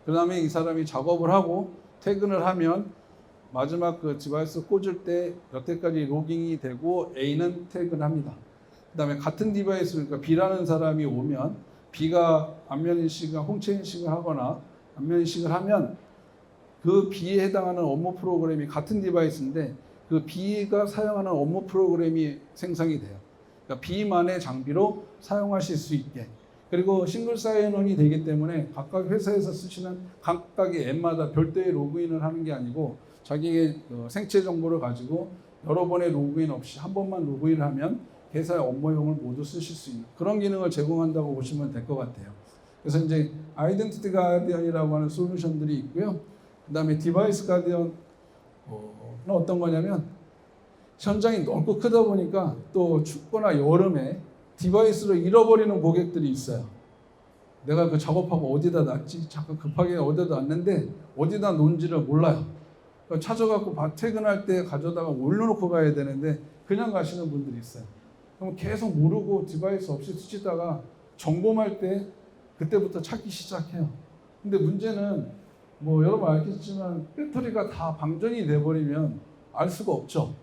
그 다음에 이 사람이 작업을 하고 퇴근을 하면 마지막 그 디바이스 꽂을 때 여태까지 로깅이 되고 A는 퇴근합니다. 그 다음에 같은 디바이스, 그러니까 B라는 사람이 오면 B가 안면 인식을, 홍채 인식을 하거나 안면 인식을 하면 그 B에 해당하는 업무 프로그램이 같은 디바이스인데 그 B가 사용하는 업무 프로그램이 생성이 돼요. 그러니까 B만의 장비로 사용하실 수 있게. 그리고 싱글 사인온이 되기 때문에 각각 회사에서 쓰시는 각각의 앱마다 별도의 로그인을 하는 게 아니고 자기의 생체 정보를 가지고 여러 번의 로그인 없이 한 번만 로그인을 하면 회사의 업무용을 모두 쓰실 수 있는 그런 기능을 제공한다고 보시면 될 것 같아요. 그래서 이제 아이덴티티 가디언이라고 하는 솔루션들이 있고요. 그 다음에 디바이스 가디언은 어떤 거냐면 현장이 넓고 크다 보니까 또 춥거나 여름에 디바이스를 잃어버리는 고객들이 있어요. 내가 그 작업하고 어디다 놨지? 잠깐 급하게 어디다 놨는데 어디다 놓은지를 몰라요. 찾아갖고 퇴근할 때 가져다가 올려놓고 가야 되는데 그냥 가시는 분들이 있어요. 그럼 계속 모르고 디바이스 없이 쓰시다가 점검할 때 그때부터 찾기 시작해요. 근데 문제는 뭐 여러분 알겠지만 배터리가 다 방전이 돼버리면 알 수가 없죠.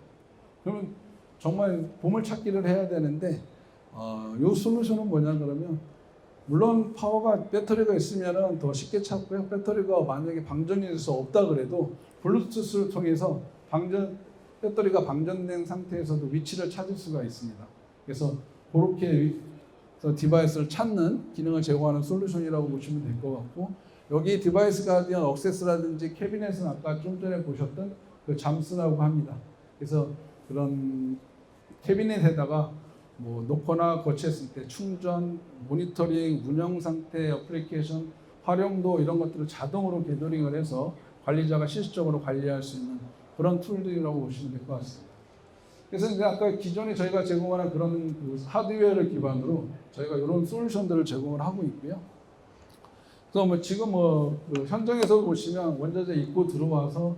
그러면 정말 보물찾기를 해야 되는데 이 솔루션은 뭐냐 그러면 물론 파워가 배터리가 있으면 더 쉽게 찾고요. 배터리가 만약에 방전이 돼서 없다 그래도 블루투스를 통해서 배터리가 방전된 상태에서도 위치를 찾을 수가 있습니다. 그래서 그렇게 디바이스를 찾는 기능을 제공하는 솔루션이라고 보시면 될 것 같고 여기 디바이스 가디언 억세스라든지 캐비넷은 아까 좀 전에 보셨던 그 잠스라고 합니다. 그래서 그런 캐비넷에다가 뭐 놓거나 거치했을 때 충전, 모니터링, 운영 상태, 어플리케이션 활용도 이런 것들을 자동으로 개도링을 해서 관리자가 실질적으로 관리할 수 있는 그런 툴들이라고 보시면 될 것 같습니다. 그래서 이제 아까 기존에 저희가 제공하는 그런 그 하드웨어를 기반으로 저희가 이런 솔루션들을 제공을 하고 있고요. 그래서 뭐 지금 그 현장에서 보시면 원자재 입고 들어와서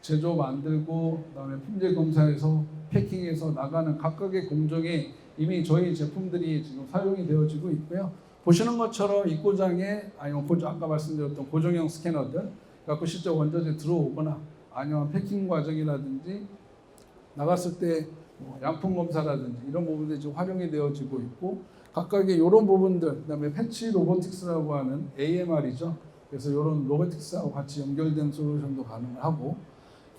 제조 만들고 그다음에 품질 검사해서 패킹해서 나가는 각각의 공정에 이미 저희 제품들이 지금 사용이 되어지고 있고요. 보시는 것처럼 입고장에 아니면 아까 말씀드렸던 고정형 스캐너들 갖고 실제 원자재 들어오거나 아니면 패킹 과정이라든지 나갔을 때 양품 검사라든지 이런 부분들이 지금 활용이 되어지고 있고 각각의 이런 부분들 그다음에 팬치 로보틱스라고 하는 AMR이죠. 그래서 이런 로보틱스하고 같이 연결된 솔루션도 가능하고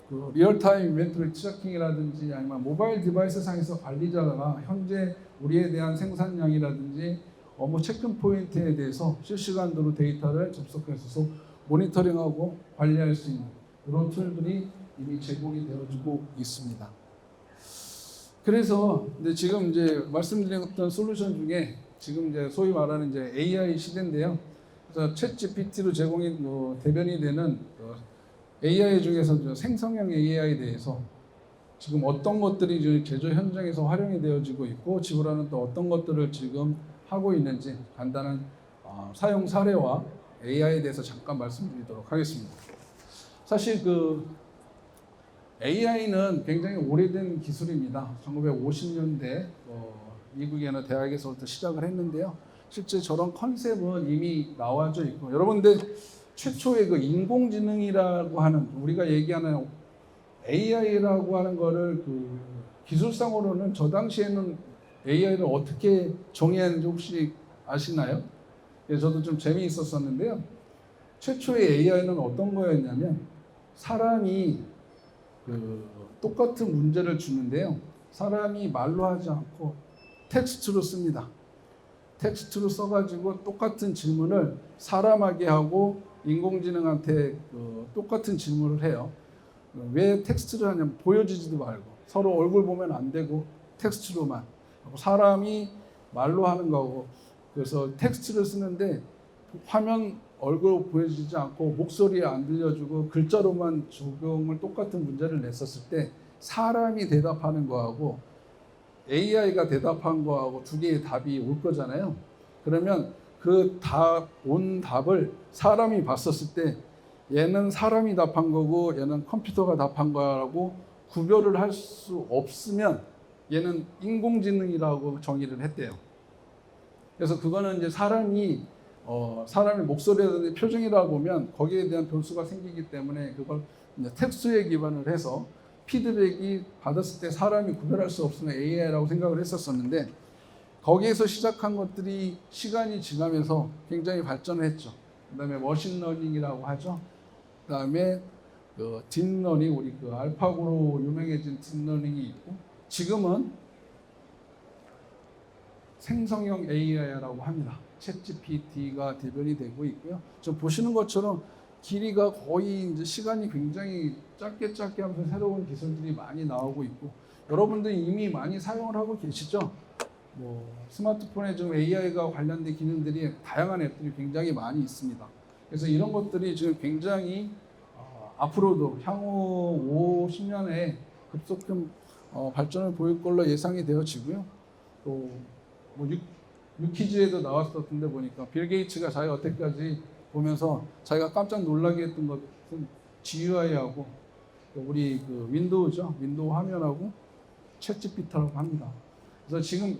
그 리얼타임 인벤토리 트래킹이라든지 아니면 모바일 디바이스 상에서 관리자가 현재 우리에 대한 생산량이라든지 업무 체크 포인트에 대해서 실시간으로 데이터를 접속해서 모니터링하고 관리할 수 있는 그런 툴들이 이미 제공이 되어지고 있습니다. 그래서 지금 이제 말씀드렸던 솔루션 중에 지금 이제 소위 말하는 이제 AI 시대인데요. 그래서 챗 GPT로 제공이 대변이 되는 AI 중에서 생성형 AI에 대해서 지금 어떤 것들이 제조 현장에서 활용이 되어지고 있고 지구라는 또 어떤 것들을 지금 하고 있는지 간단한 사용 사례와 AI에 대해서 잠깐 말씀드리도록 하겠습니다. 사실 그 AI는 굉장히 오래된 기술입니다. 1950년대 미국의 어느 대학에서부터 시작을 했는데요. 실제 저런 컨셉은 이미 나와져 있고 여러분들 최초의 그 인공지능이라고 하는 우리가 얘기하는 AI라고 하는 거를 그 기술상으로는 저 당시에는 AI를 어떻게 정의하는지 혹시 아시나요? 예, 저도 좀 재미있었었는데요. 최초의 AI는 어떤 거였냐면 사람이 그 똑같은 문제를 주는데요. 사람이 말로 하지 않고 텍스트로 씁니다. 텍스트로 써가지고 똑같은 질문을 사람에게 하고 인공지능한테 똑같은 질문을 해요. 왜 텍스트를 하냐면 보여주지도 말고 서로 얼굴 보면 안 되고 텍스트로만 사람이 말로 하는 거고 그래서 텍스트를 쓰는데 화면 얼굴 보여주지 않고 목소리 안 들려주고 글자로만 적용을 똑같은 문제를 냈었을 때 사람이 대답하는 거하고 AI가 대답한 거하고 두 개의 답이 올 거잖아요. 그러면 그 온 답을 사람이 봤었을 때 얘는 사람이 답한 거고 얘는 컴퓨터가 답한 거라고 구별을 할 수 없으면 얘는 인공지능이라고 정의를 했대요. 그래서 그거는 이제 사람의 목소리라든지 표정이라고 보면 거기에 대한 변수가 생기기 때문에 그걸 이제 텍스트에 기반을 해서 피드백이 받았을 때 사람이 구별할 수 없으면 AI라고 생각을 했었었는데 거기에서 시작한 것들이 시간이 지나면서 굉장히 발전을 했죠. 그다음에 머신러닝이라고 하죠. 그다음에 딥러닝 우리 그 알파고로 유명해진 딥러닝이 있고 지금은 생성형 AI라고 합니다. 챗GPT가 대변이 되고 있고요. 좀 보시는 것처럼 길이가 거의 이제 시간이 굉장히 짧게 하면서 새로운 기술들이 많이 나오고 있고 여러분들이 이미 많이 사용을 하고 계시죠? 스마트폰에 지금 AI가 관련된 기능들이 다양한 앱들이 굉장히 많이 있습니다. 그래서 이런 것들이 지금 굉장히 앞으로도 향후 5, 10년에 급속한 발전을 보일 걸로 예상이 되어지고요. 또 유퀴즈에도 나왔었던데 보니까 빌 게이츠가 자기가 여태까지 보면서 자기가 깜짝 놀라게 했던 것은 GUI하고 우리 그 윈도우죠. 윈도우 화면하고 챗GPT라고 합니다. 그래서 지금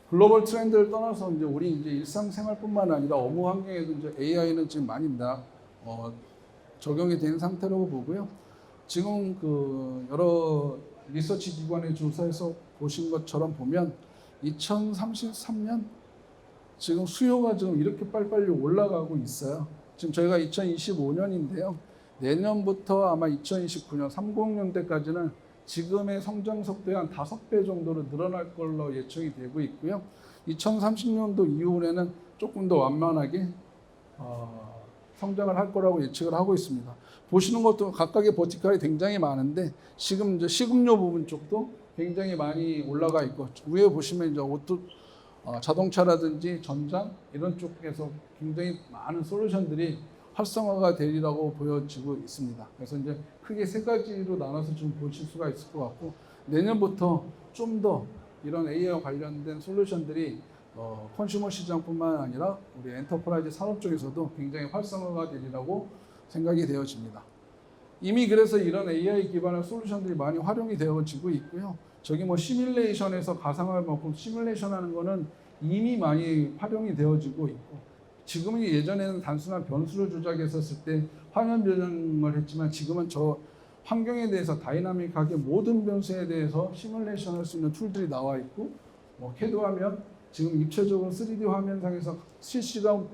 글로벌 트렌드를 떠나서 이제 우리 이제 일상생활뿐만 아니라 업무 환경에도 이제 AI는 지금 많이 적용이 된 상태라고 보고요. 지금 그 여러 리서치 기관의 조사에서 보신 것처럼 보면 2033년 지금 수요가 지금 이렇게 빨리빨리 올라가고 있어요. 지금 저희가 2025년인데요. 내년부터 아마 2029년, 30년대까지는 지금의 성장 속도의 한 5배 정도로 늘어날 걸로 예측이 되고 있고요. 2030년도 이후에는 조금 더 완만하게 성장을 할 거라고 예측을 하고 있습니다. 보시는 것도 각각의 버티컬이 굉장히 많은데 지금 이제 식음료 부분 쪽도 굉장히 많이 올라가 있고 위에 보시면 이제 자동차라든지 전장 이런 쪽에서 굉장히 많은 솔루션들이 활성화가 되리라고 보여지고 있습니다. 그래서 이제 크게 세 가지로 나눠서 좀 보실 수가 있을 것 같고 내년부터 좀 더 이런 AI와 관련된 솔루션들이 컨슈머 시장뿐만 아니라 우리 엔터프라이즈 산업 쪽에서도 굉장히 활성화가 되리라고 생각이 되어집니다. 이미 그래서 이런 AI 기반의 솔루션들이 많이 활용이 되어지고 있고요. 저기 뭐 시뮬레이션에서 가상화를 먹고 시뮬레이션 하는 거는 이미 많이 활용이 되어지고 있고 지금은 예전에는 단순한 변수를 조작했었을 때 화면 변형을 했지만 지금은 저 환경에 대해서 다이나믹하게 모든 변수에 대해서 시뮬레이션 할 수 있는 툴들이 나와 있고 뭐 CAD 화면 지금 입체적으로 3D 화면상에서 실시간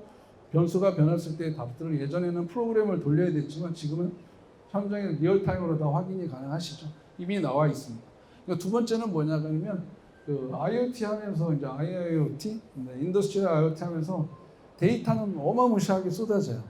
변수가 변했을 때의 답들을 예전에는 프로그램을 돌려야 됐지만 지금은 현장에 리얼타임으로 다 확인이 가능하시죠. 이미 나와 있습니다. 그러니까 두 번째는 뭐냐 그러면 그 IoT 하면서 이제 IIoT, 인더스트리얼 IoT 하면서 데이터는 어마무시하게 쏟아져요.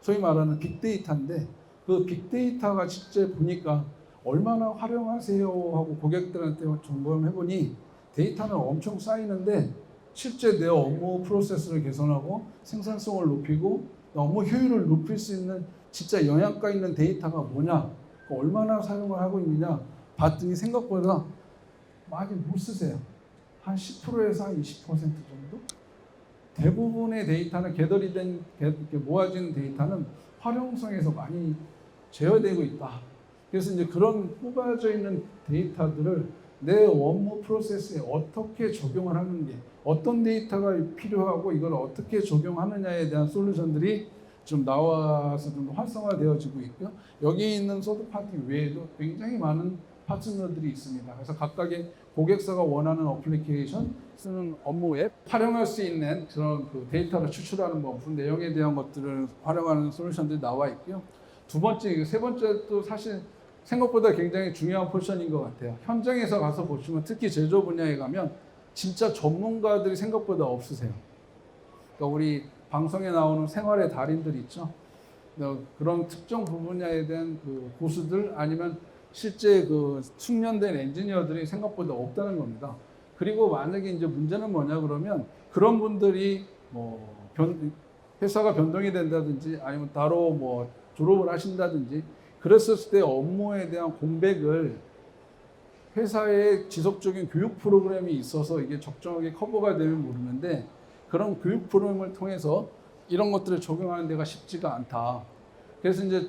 소위 말하는 빅데이터인데 그 빅데이터가 실제 보니까 얼마나 활용하세요 하고 고객들한테 점검을 해보니 데이터는 엄청 쌓이는데 실제 내 업무 프로세스를 개선하고 생산성을 높이고 업무 효율을 높일 수 있는 진짜 영양가 있는 데이터가 뭐냐 얼마나 사용을 하고 있느냐 봤더니 생각보다 많이 못 쓰세요. 한 10%에서 한 20% 정도? 대부분의 데이터는 모아진 데이터는 활용성에서 많이 제어되고 있다. 그래서 이제 그런 뽑아져 있는 데이터들을 내 업무 프로세스에 어떻게 적용을 하는 게 어떤 데이터가 필요하고 이걸 어떻게 적용하느냐에 대한 솔루션들이 좀 나와서 좀 활성화되어지고 있고요. 여기 있는 서드파티 외에도 굉장히 많은 파트너들이 있습니다. 그래서 각각의 고객사가 원하는 어플리케이션, 쓰는 업무 앱, 활용할 수 있는 그런 그 데이터를 추출하는 부분, 내용에 대한 것들을 활용하는 솔루션들이 나와 있고요. 두 번째, 세 번째 또 사실 생각보다 굉장히 중요한 포션인 것 같아요. 현장에서 가서 보시면 특히 제조 분야에 가면 진짜 전문가들이 생각보다 없으세요. 그러니까 우리 방송에 나오는 생활의 달인들 있죠. 그런 특정 분야에 대한 그 고수들 아니면 실제 그 숙련된 엔지니어들이 생각보다 없다는 겁니다. 그리고 만약에 이제 문제는 뭐냐 그러면 그런 분들이 회사가 변동이 된다든지 아니면 따로 뭐 졸업을 하신다든지 그랬을 때 업무에 대한 공백을 회사의 지속적인 교육 프로그램이 있어서 이게 적정하게 커버가 되면 모르는데 그런 교육 프로그램을 통해서 이런 것들을 적용하는 데가 쉽지가 않다. 그래서 이제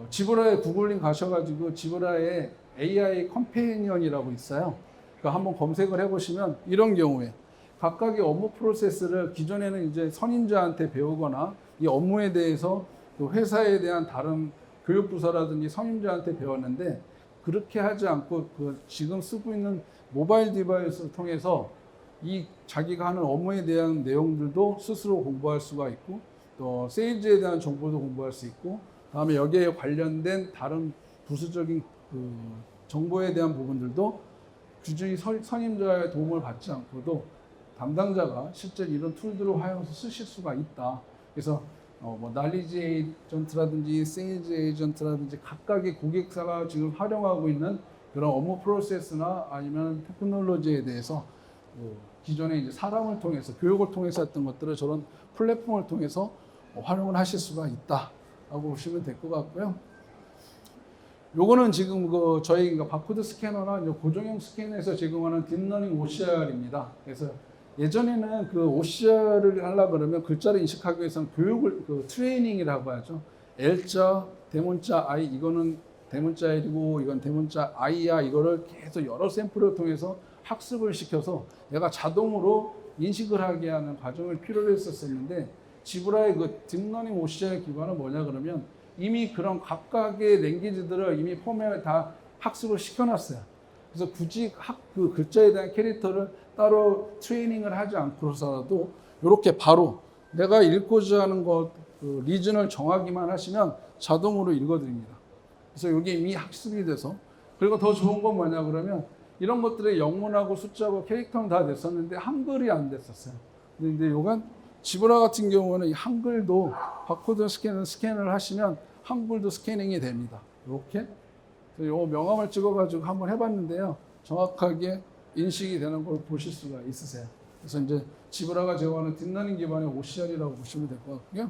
지브라에 구글링 가셔가지고 지브라에 AI 컴패니언이라고 있어요. 그러니까 한번 검색을 해보시면 이런 경우에 각각의 업무 프로세스를 기존에는 이제 선임자한테 배우거나 이 업무에 대해서 또 회사에 대한 다른 교육부서라든지 선임자한테 배웠는데 그렇게 하지 않고 그 지금 쓰고 있는 모바일 디바이스를 통해서 이 자기가 하는 업무에 대한 내용들도 스스로 공부할 수가 있고 또 세일즈에 대한 정보도 공부할 수 있고 다음에 여기에 관련된 다른 부수적인 그 정보에 대한 부분들도 굳이 선임자의 도움을 받지 않고도 담당자가 실제 이런 툴들을 활용해서 쓰실 수가 있다. 그래서 뭐 날리지 에이전트라든지 세일즈 에이전트라든지 각각의 고객사가 지금 활용하고 있는 그런 업무 프로세스나 아니면 테크놀로지에 대해서 기존에 이제 사람을 통해서 교육을 통해서 했던 것들을 저런 플랫폼을 통해서 활용을 하실 수가 있다라고 보시면 될 것 같고요. 요거는 지금 저희 바코드 스캐너나 고정형 스캐너에서 제공하는 딥러닝 OCR입니다. 그래서 예전에는 그 OCR을 하려고 그러면 글자를 인식하기 위해서는 교육을 트레이닝이라고 하죠. L자, 대문자 I 이거는 대문자 L이고 이건 대문자 I야 이거를 계속 여러 샘플을 통해서 학습을 시켜서 얘가 자동으로 인식을 하게 하는 과정을 필요로 했었는데 지브라의 그 딥러닝 OCR 기반은 뭐냐 그러면 이미 그런 각각의 랭귀지들을 이미 폼에 다 학습을 시켜놨어요. 그래서 굳이 그 글자에 대한 캐릭터를 따로 트레이닝을 하지 않고서라도 이렇게 바로 내가 읽고자 하는 그 리즌을 정하기만 하시면 자동으로 읽어드립니다. 그래서 이게 이미 학습이 돼서 그리고 더 좋은 건 뭐냐 그러면 이런 것들의 영문하고 숫자하고 캐릭터는 다 됐었는데 한글이 안 됐었어요. 근데 이건 지브라 같은 경우는 이 한글도 바코드 스캔을 하시면 한글도 스캐닝이 됩니다. 이렇게 요 명함을 찍어가지고 한번 해봤는데요. 정확하게 인식이 되는 걸 보실 수가 있으세요. 그래서 이제 지브라가 제공하는 딥러닝 기반의 OCR이라고 보시면 될 것 같고요.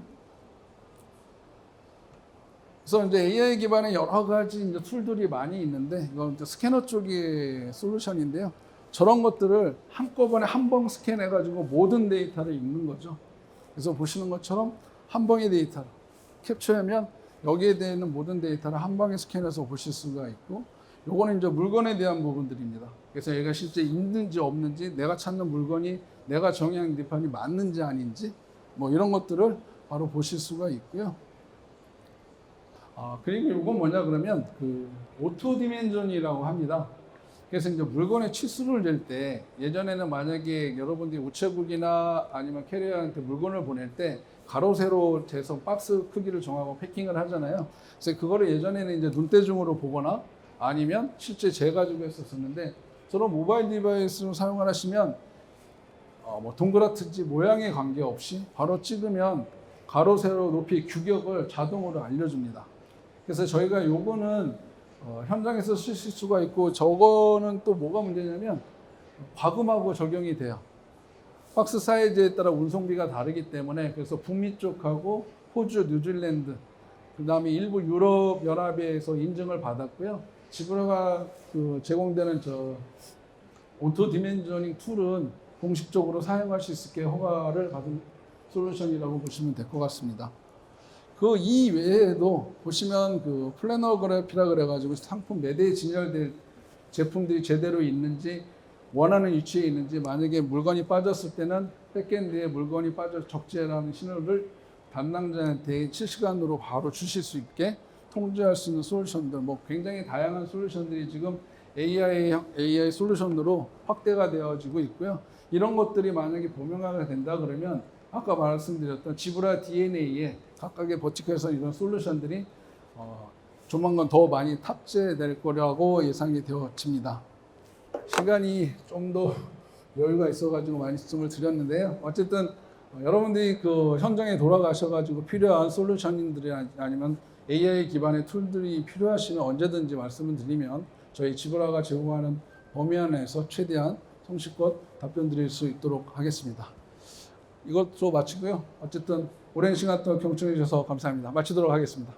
그래서 이제 AI 기반의 여러 가지 이제 툴들이 많이 있는데 이건 이제 스캐너 쪽의 솔루션인데요. 저런 것들을 한꺼번에 한 번 스캔해가지고 모든 데이터를 읽는 거죠. 그래서 보시는 것처럼 한 방의 데이터를 캡처하면 여기에 대한 모든 데이터를 한 방에 스캔해서 보실 수가 있고, 요거는 이제 물건에 대한 부분들입니다. 그래서 얘가 실제 있는지 없는지, 내가 찾는 물건이 내가 정의한 디판이 맞는지 아닌지, 뭐 이런 것들을 바로 보실 수가 있고요. 그리고 이건 뭐냐 그러면 그 오토 디멘전이라고 합니다. 그래서 이제 물건의 치수를 낼 때, 예전에는 만약에 여러분들이 우체국이나 아니면 캐리어한테 물건을 보낼 때 가로 세로 재서 박스 크기를 정하고 패킹을 하잖아요. 그래서 그거를 예전에는 이제 눈대중으로 보거나 아니면 실제 재가지고 했었는데, 저런 모바일 디바이스를 사용하시면 뭐 동그랗든지 모양에 관계없이 바로 찍으면 가로 세로 높이 규격을 자동으로 알려줍니다. 그래서 저희가 요거는 현장에서 쓰실 수가 있고, 저거는 또 뭐가 문제냐면 과금하고 적용이 돼요. 박스 사이즈에 따라 운송비가 다르기 때문에. 그래서 북미 쪽하고 호주, 뉴질랜드, 그 다음에 일부 유럽 연합에서 인증을 받았고요. 지브라가 제공되는 저 오토 디멘저닝 툴은 공식적으로 사용하실 수 있게 허가를 받은 솔루션이라고 보시면 될 것 같습니다. 그 이외에도 보시면 그 플래너그래피라 그래가지고 상품 매대에 진열될 제품들이 제대로 있는지, 원하는 위치에 있는지, 만약에 물건이 빠졌을 때는 백엔드에 물건이 빠져 적재라는 신호를 담당자한테 실시간으로 바로 주실 수 있게 통제할 수 있는 솔루션들, 뭐 굉장히 다양한 솔루션들이 지금 AI 솔루션으로 확대가 되어지고 있고요. 이런 것들이 만약에 범용화가 된다 그러면 아까 말씀드렸던 지브라 DNA에 각각의 버티컬에서 이런 솔루션들이 조만간 더 많이 탑재될 거라고 예상이 되어집니다. 시간이 좀 더 여유가 있어가지고 말씀을 드렸는데요. 어쨌든 여러분들이 그 현장에 돌아가셔가지고 필요한 솔루션들이 아니면 AI 기반의 툴들이 필요하시면 언제든지 말씀을 드리면 저희 지브라가 제공하는 범위 안에서 최대한 성실껏 답변 드릴 수 있도록 하겠습니다. 이것도 마치고요. 어쨌든 오랜 시간 동안 경청해 주셔서 감사합니다. 마치도록 하겠습니다.